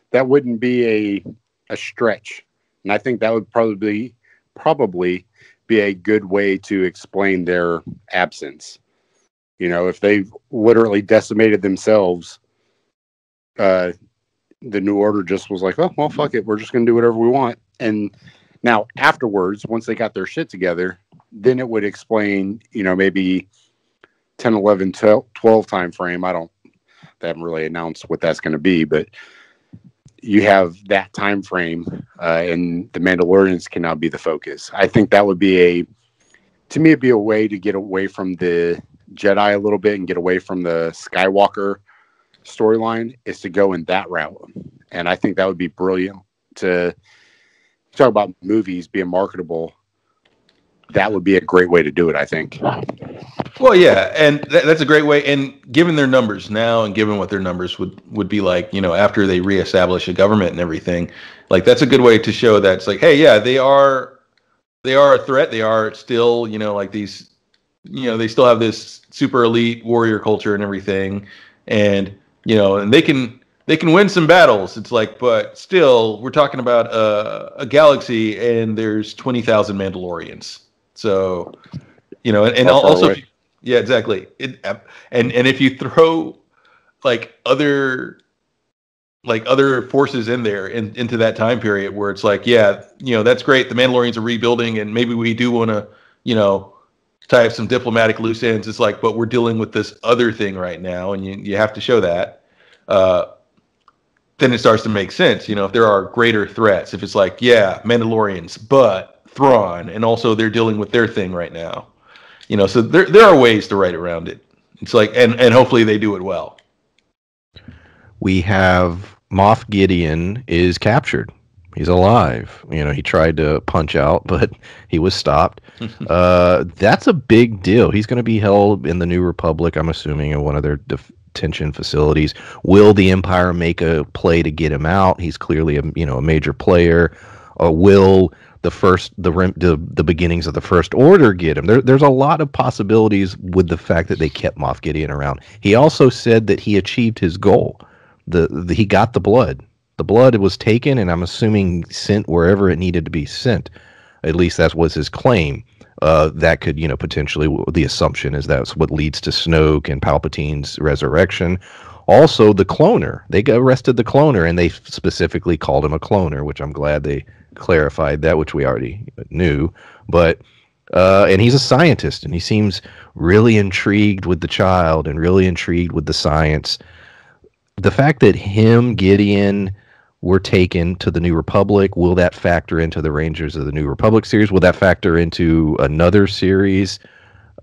that wouldn't be a stretch. And I think that would probably be a good way to explain their absence. If they've literally decimated themselves, the New Order just was oh, well, fuck it. We're just going to do whatever we want. And now afterwards, once they got their shit together, then it would explain, maybe 10, 11, 12 time frame. They haven't really announced what that's going to be, but you have that time frame, and the Mandalorians can now be the focus. I think that would be it'd be a way to get away from the Jedi a little bit and get away from the Skywalker storyline, is to go in that route. And I think that would be brilliant to talk about movies being marketable. That would be a great way to do it, I think. Well, yeah, and that's a great way. And given their numbers now, and given what their numbers would be after they reestablish a government and everything, that's a good way to show that it's hey, yeah, they are a threat. They are still, these, they still have this super elite warrior culture and everything, and and they can win some battles. It's but still, we're talking about a galaxy, and there's 20,000 Mandalorians. So, and also, yeah, exactly. And if you throw other forces in there into that time period where it's yeah, that's great. The Mandalorians are rebuilding, and maybe we do want to, tie up some diplomatic loose ends. It's but we're dealing with this other thing right now, and you have to show that. then it starts to make sense. If there are greater threats, if it's like, yeah, Mandalorians, but Thrawn, and also they're dealing with their thing right now. So there are ways to write around it. It's like, and hopefully they do it well. We have Moth Gideon is captured. He's alive. He tried to punch out, but he was stopped. That's a big deal. He's going to be held in the New Republic, I'm assuming, in one of their detention facilities. Will the Empire make a play to get him out? He's clearly a major player. Will the beginnings of the First Order get him? There's a lot of possibilities with the fact that they kept Moff Gideon around. He also said that he achieved his goal. He got the blood. The blood was taken, and I'm assuming sent wherever it needed to be sent. At least that was his claim. That could, potentially, the assumption is that's what leads to Snoke and Palpatine's resurrection. Also, the cloner. They arrested the cloner, and they specifically called him a cloner, which I'm glad they clarified that, which we already knew. But and he's a scientist, and he seems really intrigued with the child and really intrigued with the science. The fact that Gideon, were taken to the New Republic, will that factor into the Rangers of the New Republic series? Will that factor into another series?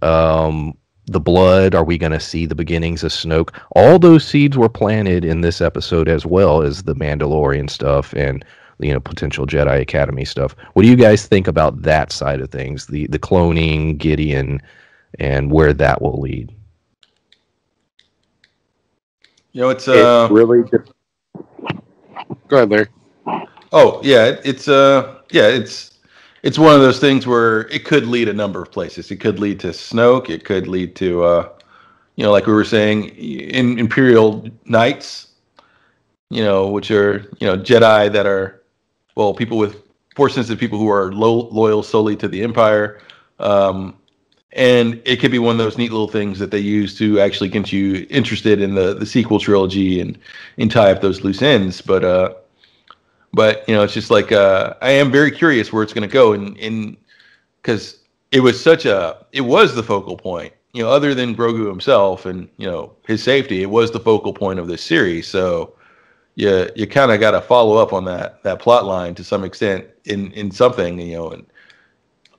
The blood, are we going to see the beginnings of Snoke? All those seeds were planted in this episode, as well as the Mandalorian stuff and potential Jedi Academy stuff. What do you guys think about that side of things, the cloning Gideon, and where that will lead? It's really good. Go ahead, Larry. Oh yeah, it's one of those things where it could lead a number of places. It could lead to Snoke. It could lead to like we were saying, in Imperial Knights, which are Jedi that are, well, people with force sensitive people who are loyal solely to the Empire. And it could be one of those neat little things that they use to actually get you interested in the sequel trilogy and tie up those loose ends. But it's just like I am very curious where it's going to go, and because it was the focal point. Other than Grogu himself and his safety, it was the focal point of this series. So you kind of got to follow up on that plot line to some extent in something, and.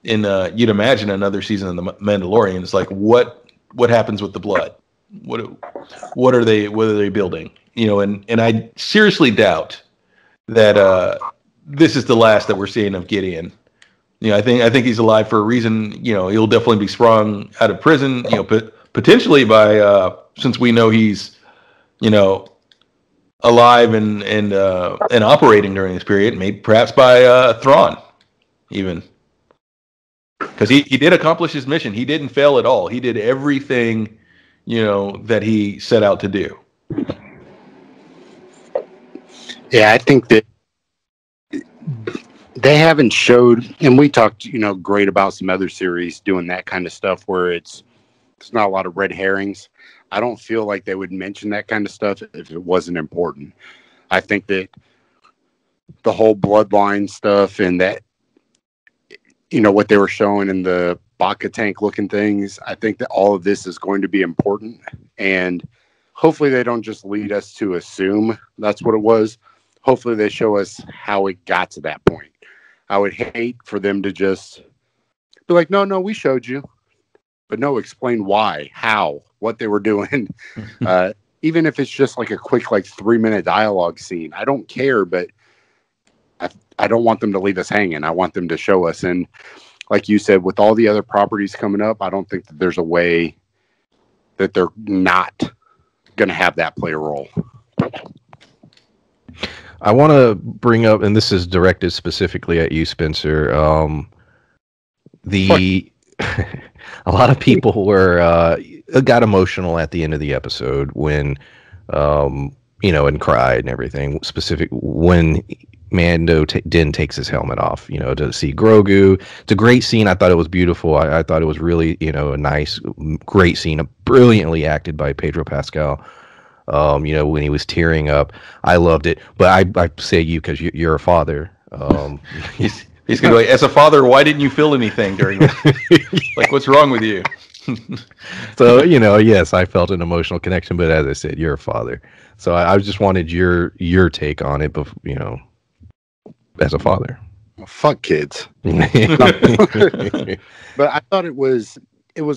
You'd imagine another season of the Mandalorian. It's like what happens with the blood? What are they building? And I seriously doubt that this is the last that we're seeing of Gideon. I think he's alive for a reason. He'll definitely be sprung out of prison. Potentially by since we know he's alive and operating during this period, maybe perhaps by Thrawn even. Because he did accomplish his mission. He didn't fail at all. He did everything, that he set out to do. Yeah, I think that they haven't showed, and we talked, great about some other series doing that kind of stuff where it's not a lot of red herrings. I don't feel like they would mention that kind of stuff if it wasn't important. I think that the whole bloodline stuff and that, what they were showing in the Baka tank looking things, I think that all of this is going to be important. And hopefully they don't just lead us to assume that's what it was. Hopefully they show us how it got to that point. I would hate for them to just be like, no, we showed you. But no, explain why, how, what they were doing. Even if it's just like a quick 3-minute dialogue scene. I don't care, but I don't want them to leave us hanging. I want them to show us. And like you said, with all the other properties coming up, I don't think that there's a way that they're not going to have that play a role. I want to bring up, and this is directed specifically at you, Spencer. A lot of people got emotional at the end of the episode when, and cried and everything. Specific when Mando Din takes his helmet off, to see Grogu. It's a great scene. I thought it was beautiful. I thought it was really, a nice, great scene, brilliantly acted by Pedro Pascal. When he was tearing up, I loved it. But I say you because you're a father. He's going to be like, as a father, why didn't you feel anything during this? What's wrong with you? So, yes, I felt an emotional connection, but as I said, you're a father. So I just wanted your take on it, but as a father. Well, fuck kids. But I thought it was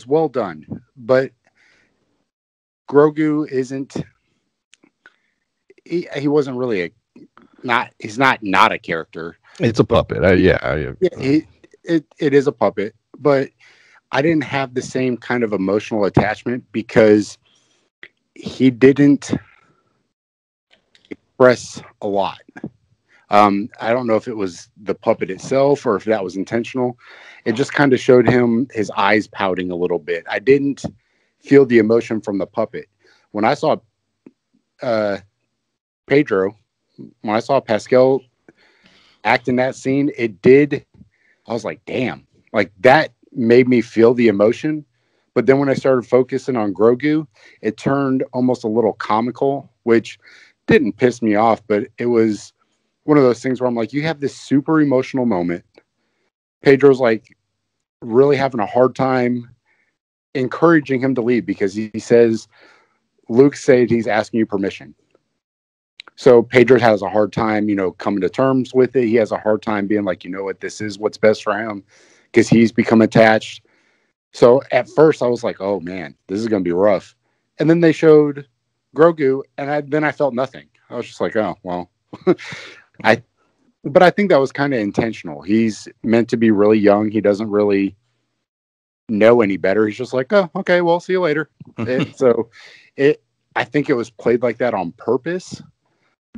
well done. But Grogu isn't. He wasn't really he's not a character. It's a puppet. It is a puppet, but I didn't have the same kind of emotional attachment because he didn't express a lot. I don't know if it was the puppet itself or if that was intentional. It just kind of showed him his eyes pouting a little bit. I didn't feel the emotion from the puppet. When I saw Pedro, when I saw Pascal act in that scene, I was like, damn, like that made me feel the emotion. But then when I started focusing on Grogu, it turned almost a little comical, which didn't piss me off, but it was one of those things where I'm like, you have this super emotional moment. Pedro's like really having a hard time encouraging him to leave because he says, Luke said he's asking you permission. So Pedro has a hard time, coming to terms with it. He has a hard time being like, you know what, this is what's best for him because he's become attached. So at first I was like, oh man, this is going to be rough. And then they showed Grogu and then I felt nothing. I was just like, oh, well, but I think that was kind of intentional. He's meant to be really young. He doesn't really know any better. He's just like, oh, okay, well, see you later. I think it was played like that on purpose.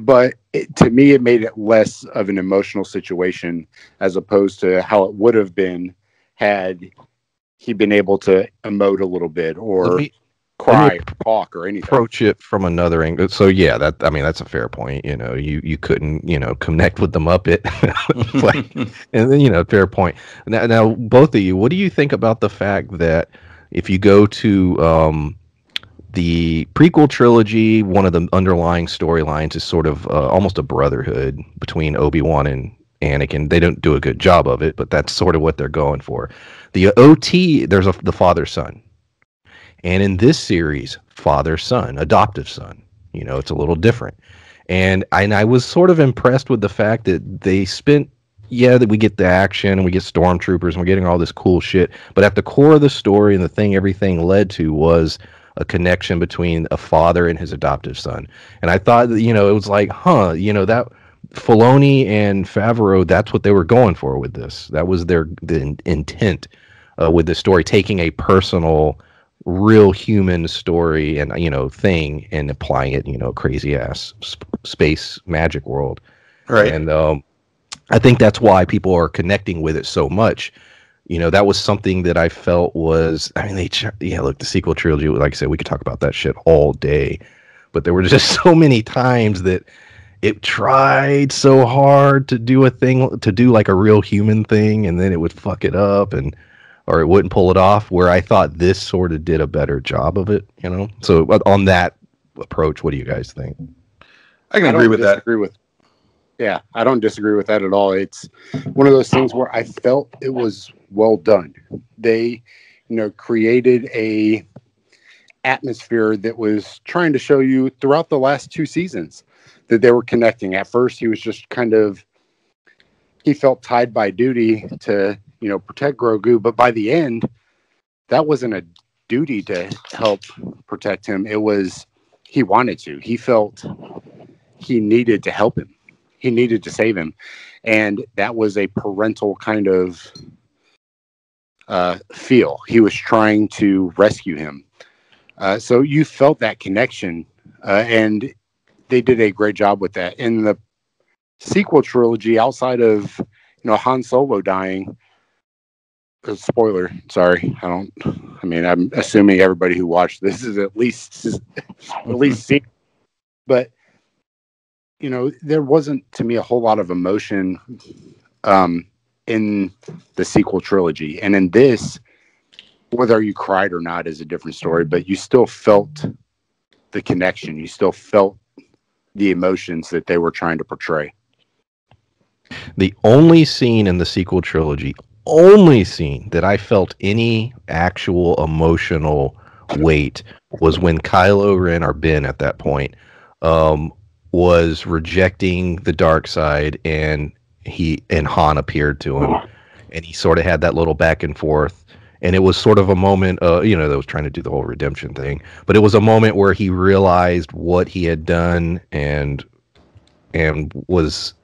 But to me, it made it less of an emotional situation as opposed to how it would have been had he been able to emote a little bit or cry, or talk, or anything. Approach it from another angle. So yeah, that's a fair point. You couldn't connect with the Muppet, and then fair point. Now both of you, what do you think about the fact that if you go to the prequel trilogy, one of the underlying storylines is sort of almost a brotherhood between Obi-Wan and Anakin. They don't do a good job of it, but that's sort of what they're going for. The OT, there's the father-son. And in this series, father-son, adoptive son. It's a little different. And I was sort of impressed with the fact that they spent, that we get the action and we get stormtroopers and we're getting all this cool shit. But at the core of the story and the thing everything led to was a connection between a father and his adoptive son. And I thought, it was like, that Filoni and Favreau, that's what they were going for with this. That was the intent with the story, taking a personal, real human story and, thing and applying it, crazy ass space magic world. Right. And I think that's why people are connecting with it so much. That was something that I felt was, look, the sequel trilogy, like I said, we could talk about that shit all day, but there were just so many times that it tried so hard to do like a real human thing, and then it would fuck it up or it wouldn't pull it off, where I thought this sort of did a better job of it, So on that approach, what do you guys think? I can agree with that. Yeah, I don't disagree with that at all. It's one of those things where I felt it was well done. They, created a atmosphere that was trying to show you throughout the last 2 seasons that they were connecting. At first, he was just he felt tied by duty to, protect Grogu. But by the end, that wasn't a duty to help protect him. It was, he wanted to. He felt he needed to help him. He needed to save him. And that was a parental kind of feel. He was trying to rescue him. So you felt that connection. And they did a great job with that. In the sequel trilogy, outside of, Han Solo dying, spoiler, sorry. I'm assuming everybody who watched this is at least seen. But there wasn't, to me, a whole lot of emotion in the sequel trilogy. And in this, whether you cried or not is a different story, but you still felt the connection. You still felt the emotions that they were trying to portray. The only scene in the sequel trilogy, only scene that I felt any actual emotional weight was when Kylo Ren, or Ben at that point, um, was rejecting the dark side, and Han appeared to him, and he sort of had that little back and forth. And it was sort of a moment, that was trying to do the whole redemption thing, but it was a moment where he realized what he had done, and was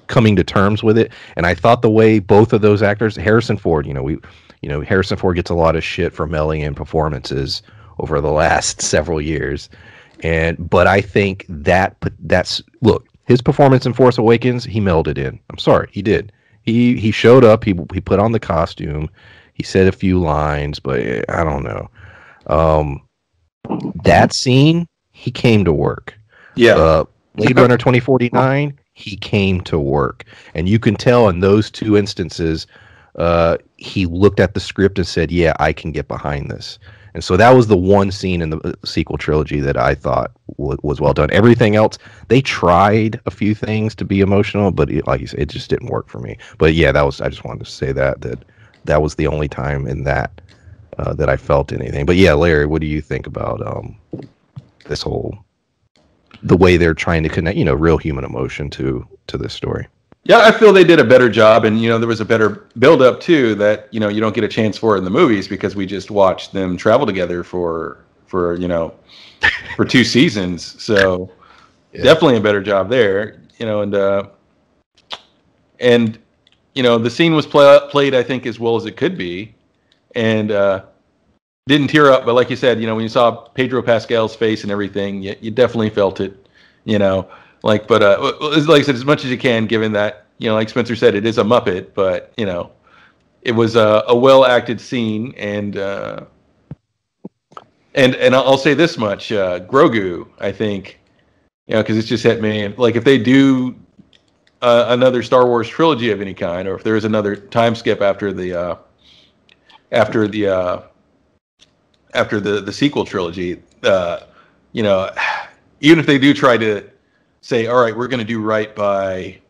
coming to terms with it. And I thought the way both of those actors, Harrison Ford, Harrison Ford gets a lot of shit for melding performances over the last several years, but I think that's look, his performance in Force Awakens, he melded in. I'm sorry, he did. He showed up. He put on the costume. He said a few lines, but I don't know. That scene, he came to work. Yeah. Blade Runner 2049, he came to work. And you can tell in those two instances, he looked at the script and said, yeah, I can get behind this. And so that was the one scene in the sequel trilogy that I thought was well done. Everything else, they tried a few things to be emotional, but like you said, it just didn't work for me. But yeah, I just wanted to say that was the only time in that that I felt anything. But yeah, Larry, what do you think about this whole, the way they're trying to connect, real human emotion to this story? Yeah, I feel they did a better job, and there was a better build-up too that you don't get a chance for in the movies because we just watched them travel together for 2 seasons. So Yeah. definitely a better job there, and the scene was played I think as well as it could be, and didn't tear up, but like you said, when you saw Pedro Pascal's face and everything, you definitely felt it, but like I said, as much as you can, given that, like Spencer said, it is a Muppet, but it was a well acted scene, and I'll say this much, Grogu, I think, because it's just hit me, like if they do another Star Wars trilogy of any kind, or if there is another time skip after the sequel trilogy, even if they do try to say, all right, we're going to do right by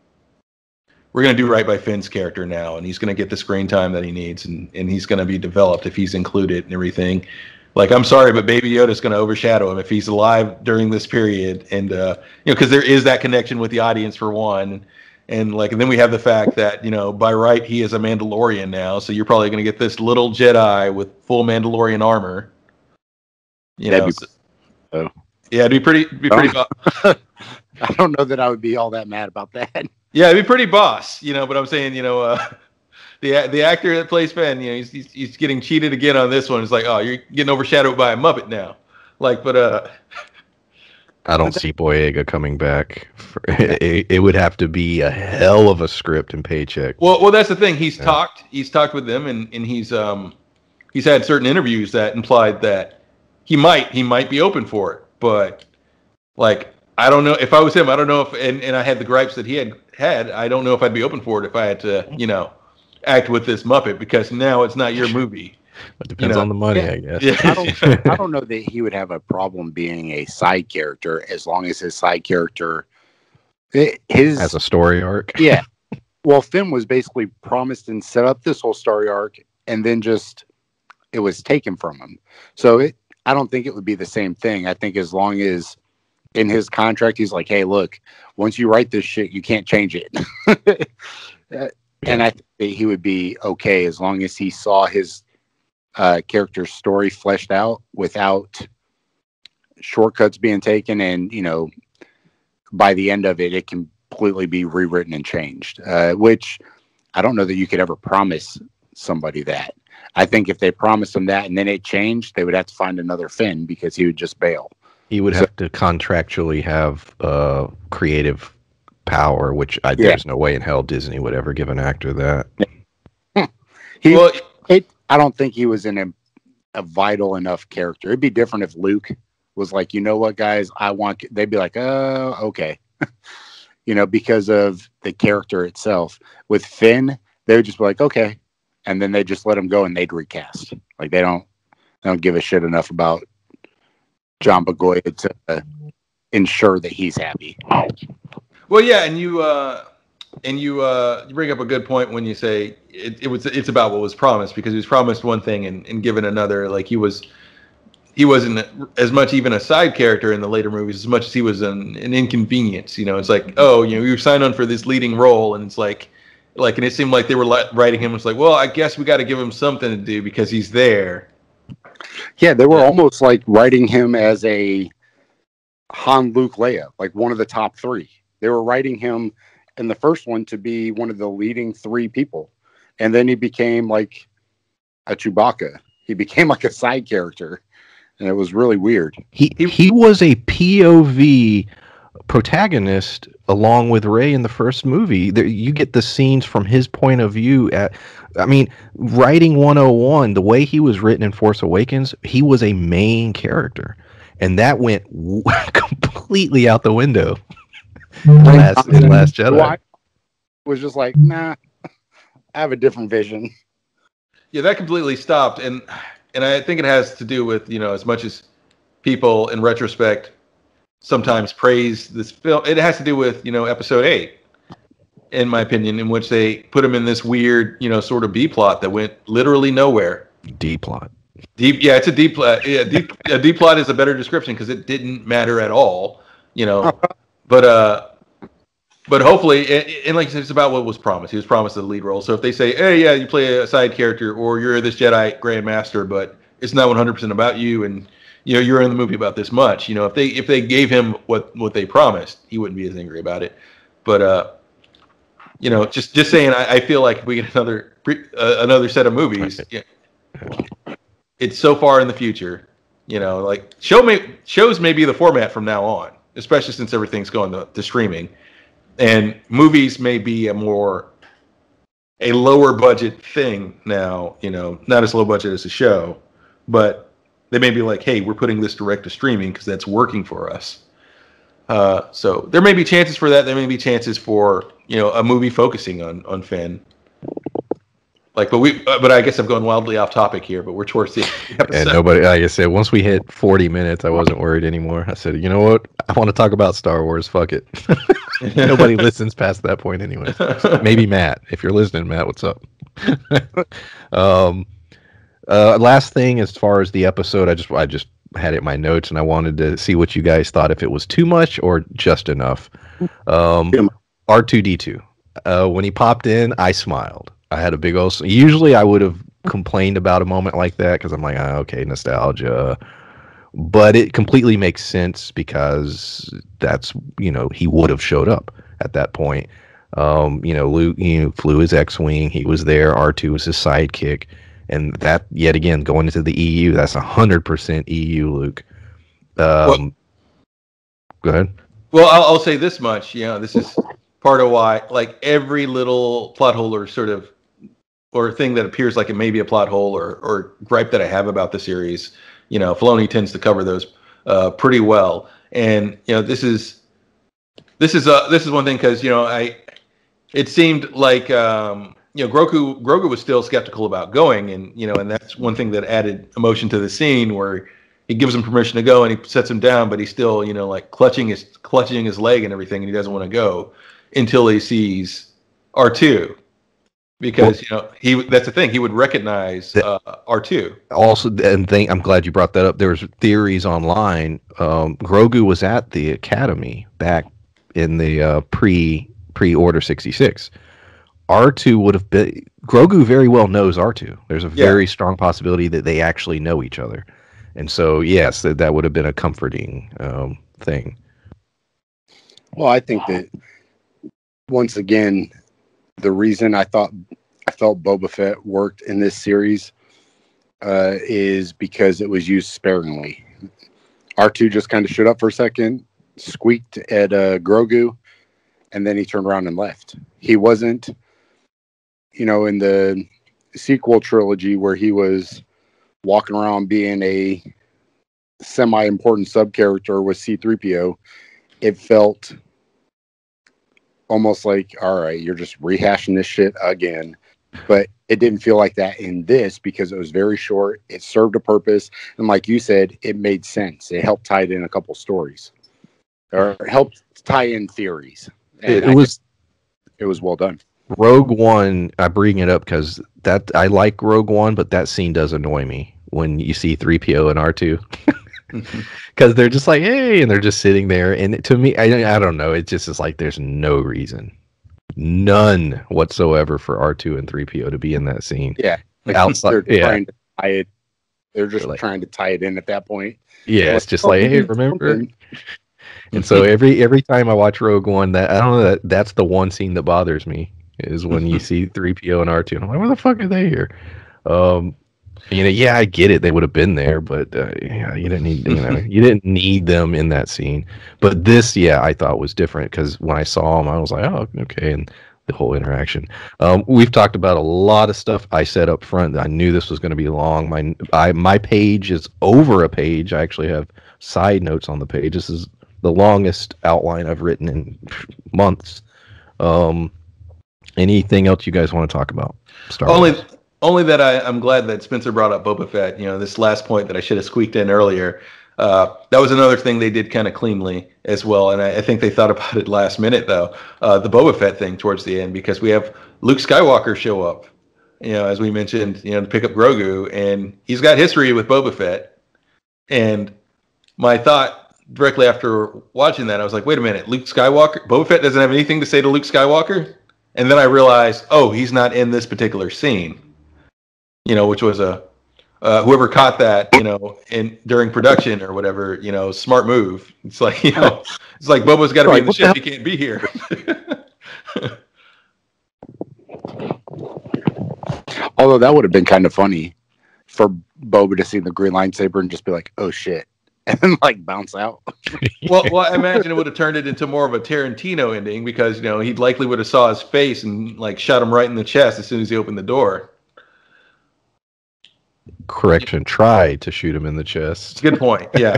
Finn's character now, and he's going to get the screen time that he needs, and he's going to be developed if he's included and everything. Like, I'm sorry, but Baby Yoda's going to overshadow him if he's alive during this period, and because there is that connection with the audience for one, and then we have the fact that by right he is a Mandalorian now, so you're probably going to get this little Jedi with full Mandalorian armor. Yeah, it'd be pretty. I don't know that I would be all that mad about that. Yeah, it'd be pretty boss, but I'm saying, the actor that plays Finn, he's getting cheated again on this one. It's like, oh, you're getting overshadowed by a Muppet now. I don't see Boyega coming back. It would have to be a hell of a script and paycheck. Well, that's the thing. He's talked with them, and he's had certain interviews that implied that he might be open for it, but I don't know if I was him. I don't know if, and I had the gripes that he had. I don't know if I'd be open for it if I had to, act with this Muppet, because now it's not your movie. It depends on the money, I guess. Yeah. I don't know that he would have a problem being a side character as long as his side character has a story arc. Yeah. Well, Finn was basically promised and set up this whole story arc, and then just it was taken from him. So I don't think it would be the same thing. I think as long as in his contract, he's like, hey, look, once you write this shit, you can't change it. And I think that he would be okay as long as he saw his character's story fleshed out without shortcuts being taken. And, by the end of it, it can completely be rewritten and changed, which I don't know that you could ever promise somebody that. I think if they promised him that and then it changed, they would have to find another Finn because he would just bail. He would have to contractually have creative power, which there's no way in hell Disney would ever give an actor that. I don't think he was in a vital enough character. It'd be different if Luke was like, you know what, guys, they'd be like, oh, okay. Because of the character itself. With Finn, they would just be like, okay. And then they just let him go and they'd recast. Like, they don't give a shit enough about John Boyega to ensure that he's happy. Well, yeah, and you you bring up a good point when you say it's about what was promised, because he was promised one thing and given another. Like he wasn't as much even a side character in the later movies as much as he was an inconvenience. It's like, oh, you signed on for this leading role, and it's like, and it seemed like they were writing him. It's like, well, I guess we got to give him something to do because he's there. Yeah, they were almost like writing him as a Han, Luke, Leia, like one of the top three. They were writing him in the first one to be one of the leading three people, and then he became like a Chewbacca. He became like a side character, and it was really weird. He was a POV protagonist along with Rey in the first movie. You get the scenes from his point of view. Writing 101, the way he was written in Force Awakens, he was a main character, and that went completely out the window in Last Jedi. Was just like, nah, I have a different vision. Yeah, that completely stopped, and I think it has to do with, as much as people in retrospect sometimes praise this film, it has to do with, Episode 8, in my opinion, in which they put him in this weird, sort of B plot that went literally nowhere. D plot. Yeah, it's a D plot. Yeah, a D plot is a better description because it didn't matter at all, But hopefully, and like you said, it's about what was promised. He was promised the lead role. So if they say, hey, yeah, you play a side character, or you're this Jedi Grandmaster, but it's not 100% about you, and you're in the movie about this much. If they gave him what they promised, he wouldn't be as angry about it. But just saying, I feel like if we get another set of movies, it's so far in the future. Like shows may be the format from now on, especially since everything's going to streaming. And movies may be a lower budget thing now, not as low budget as a show, but they may be like, hey, we're putting this direct to streaming because that's working for us. So there may be chances for that. There may be chances for, a movie focusing on Finn. But I guess I've gone wildly off topic here, but we're towards the episode. And nobody, like I said, once we hit 40 minutes, I wasn't worried anymore. I said, you know what? I want to talk about Star Wars. Fuck it. Nobody listens past that point anyway. Maybe Matt. If you're listening, Matt, what's up? Last thing, as far as the episode, I just had it in my notes, and I wanted to see what you guys thought, if it was too much or just enough. R2-D2. When he popped in, I smiled. I had a big old... Usually I would have complained about a moment like that because I'm like, okay, nostalgia. But it completely makes sense because that's, he would have showed up at that point. Luke, flew his X-Wing. He was there. R2 was his sidekick. And that, yet again, going into the EU, that's 100% EU Luke. Go ahead. Well, I'll say this much. This is part of why, like, every little plot hole or thing that appears like it may be a plot hole or gripe that I have about the series, Filoni tends to cover those pretty well. And this is one thing because it seemed like Grogu was still skeptical about going, and that's one thing that added emotion to the scene where he gives him permission to go and he sets him down, but he's still like clutching his leg and everything, and he doesn't want to go until he sees R2. Because that's the thing, he would recognize R2. Also, and I'm glad you brought that up. There's theories online. Grogu was at the Academy back in the pre-Order 66. R2 would have been... Grogu very well knows R2. There's a very strong possibility that they actually know each other, and so yes, that would have been a comforting thing. Well, I think that once again, the reason I felt Boba Fett worked in this series is because it was used sparingly. R2 just kind of showed up for a second, squeaked at Grogu, and then he turned around and left. He wasn't, in the sequel trilogy where he was walking around being a semi-important sub-character with C-3PO, it felt almost like, all right, you're just rehashing this shit again. But it didn't feel like that in this because it was very short. It served a purpose. And like you said, it made sense. It helped tie in a couple stories or helped tie in theories. And It was well done. Rogue One, I bring it up because that I like Rogue One, but that scene does annoy me when you see 3PO and R2. Because they're just like, hey, and they're just sitting there. And to me, I don't know. It just is like there's no reason. None whatsoever for R2 and 3PO to be in that scene. Yeah. Like Outside, they're yeah. trying to tie it. They're just Like, trying to tie it in at that point. yeah, it's just like, hey, remember? And so every time I watch Rogue One, that I don't know, that's the one scene that bothers me is when you see 3PO and R2, and I'm like, where the fuck are they here? Yeah, I get it, they would have been there, but yeah, you didn't need, you didn't need them in that scene. But this, yeah, I thought was different because when I saw them, I was like, oh, okay, and the whole interaction. We've talked about a lot of stuff. I said up front that I knew this was going to be long. My page is over a page. I actually have side notes on the page. This is the longest outline I've written in months. Anything else you guys want to talk about? Only that I'm glad that Spencer brought up Boba Fett. This last point that I should have squeaked in earlier. That was another thing they did kind of cleanly as well, and I think they thought about it last minute though. The Boba Fett thing towards the end, because we have Luke Skywalker show up, as we mentioned, to pick up Grogu, and he's got history with Boba Fett. And my thought directly after watching that, I was like, wait a minute, Boba Fett doesn't have anything to say to Luke Skywalker? And then I realized, oh, he's not in this particular scene, which was whoever caught that, during production or whatever, smart move. It's like, it's like Boba's got to be in the ship. He can't be here. Although that would have been kind of funny for Boba to see the green lightsaber and just be like, oh shit, and then like bounce out. well, I imagine it would have turned it into more of a Tarantino ending because, he likely would have saw his face and like shot him right in the chest as soon as he opened the door. Correction, tried to shoot him in the chest. Good point. Yeah.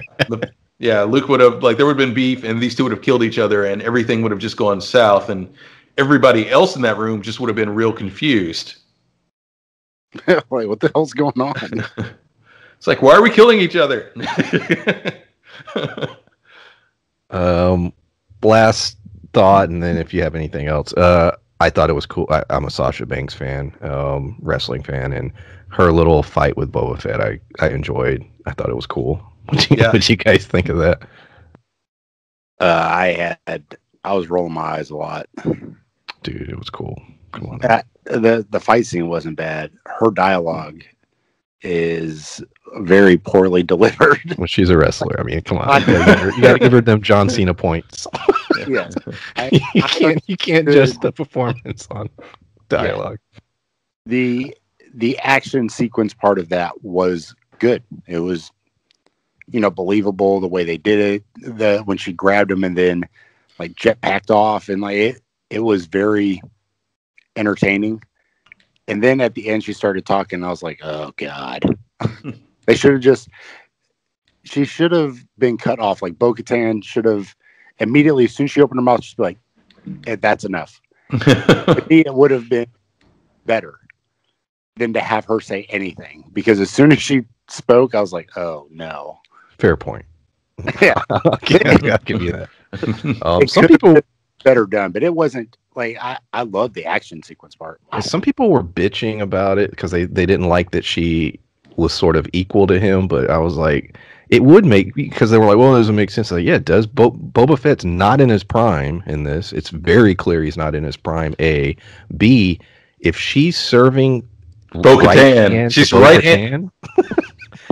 Luke would have, there would have been beef and these two would have killed each other and everything would have just gone south and everybody else in that room just would have been real confused. Like, what the hell's going on? It's like, why are we killing each other? Last thought, and then if you have anything else, I thought it was cool. I'm a Sasha Banks fan, wrestling fan, and her little fight with Boba Fett, I enjoyed. I thought it was cool. What you guys think of that? I was rolling my eyes a lot. Dude, it was cool. Come on. The fight scene wasn't bad. Her dialogue is very poorly delivered. Well, she's a wrestler. I mean, come on. You gotta give her them John Cena points. Yeah. You can't judge the performance on dialogue. Yeah. The action sequence part of that was good. It was, believable the way they did it. When she grabbed him and then like jetpacked off, and like it was very entertaining. And then at the end she started talking, and I was like, oh god. She should have been cut off. Like Bo-Katan should have immediately, as soon as she opened her mouth, she'd be like, that's enough. It would have been better than to have her say anything, because as soon as she spoke, I was like, oh no. Fair point. Yeah. I'll give you that. Some people better done, but it wasn't like I love the action sequence part. Some people were bitching about it because they didn't like that she was sort of equal to him, but I was like, it would make, because they were like, well, it doesn't make sense. Like, yeah, it does. Boba Fett's not in his prime in this. It's very clear he's not in his prime. A. B. If she's serving Bo-Katan, she's right hand.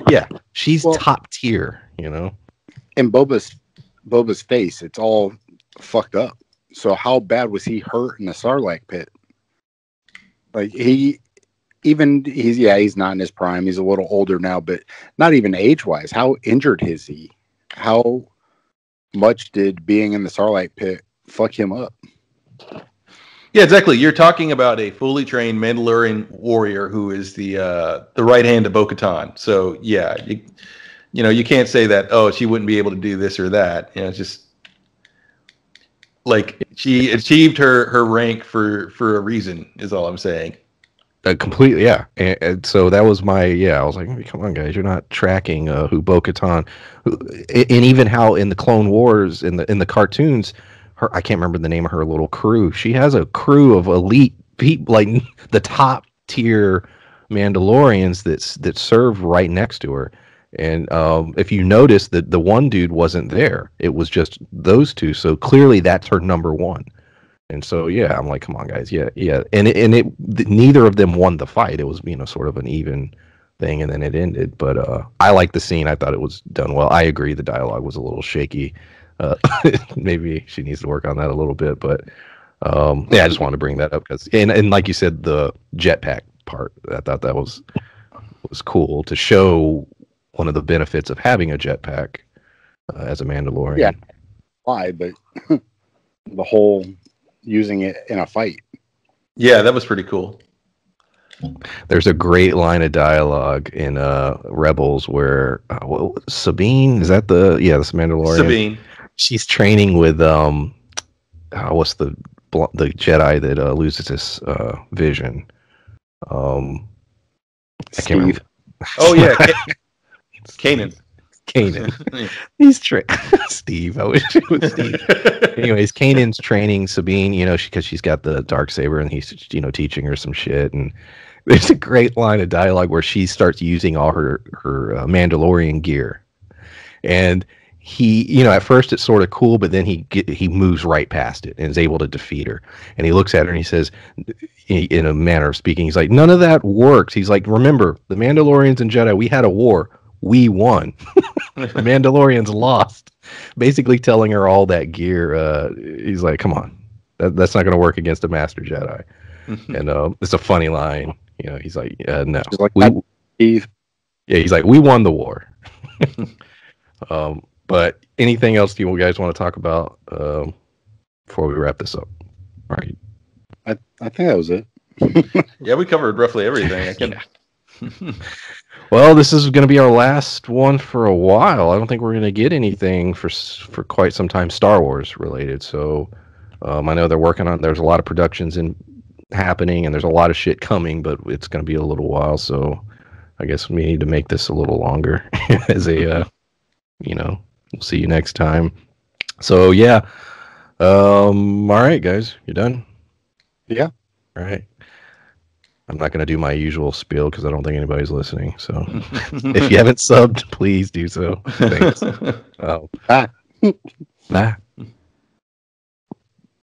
Yeah, she's top tier, And Boba's face, it's all fucked up. So how bad was he hurt in the Sarlacc pit? Like he's not in his prime. He's a little older now, but not even age-wise. How injured is he? How much did being in the Sarlacc pit fuck him up? Yeah, exactly. You're talking about a fully trained Mandalorian warrior who is the right hand of Bo-Katan. So yeah, you can't say that, oh, she wouldn't be able to do this or that. It's just like she achieved her rank for a reason is all I'm saying. Completely, yeah. And so that was I was like, come on, guys, you're not tracking who Bo-Katan, and even how in the Clone Wars in the cartoons, her, I can't remember the name of her little crew. She has a crew of elite people, like the top tier Mandalorians that serve right next to her. And if you notice that the one dude wasn't there, it was just those two. So clearly that's her number one. And so yeah, I'm like, come on, guys, yeah. Neither of them won the fight. It was sort of an even thing, and then it ended. But I like the scene. I thought it was done well. I agree, the dialogue was a little shaky. Maybe she needs to work on that a little bit. But yeah, I just wanted to bring that up because and like you said, the jetpack part. I thought that was cool to show one of the benefits of having a jetpack as a Mandalorian. Yeah, why? But the whole using it in a fight. Yeah, that was pretty cool. There's a great line of dialogue in Rebels where Sabine, is that the Mandalorian? Sabine. She's training with what's the Jedi that loses his vision? I can't remember. Oh yeah, Kanan. He's Steve. I wish it was Steve. Anyways, Kanan's training Sabine, because she's got the Darksaber, and he's teaching her some shit. And there's a great line of dialogue where she starts using all her Mandalorian gear, and he, at first it's sort of cool, but then he moves right past it and is able to defeat her. And he looks at her and he says, in a manner of speaking, he's like, none of that works. He's like, remember, the Mandalorians and Jedi, we had a war. We won. The Mandalorians lost. Basically telling her all that gear. He's like, come on. That's not going to work against a Master Jedi. And it's a funny line. He's like, no. He's like, yeah, he's like, we won the war. But anything else you guys want to talk about before we wrap this up? All right. I think that was it. Yeah, we covered roughly everything. Well, this is going to be our last one for a while. I don't think we're going to get anything for quite some time Star Wars related. So I know they're working on. There's a lot of productions happening, and there's a lot of shit coming, but it's going to be a little while. So I guess we need to make this a little longer as a we'll see you next time. So yeah. All right, guys, you done? Yeah. All right. I'm not going to do my usual spiel because I don't think anybody's listening. So if you haven't subbed, please do so. Thanks. Bye. Bye.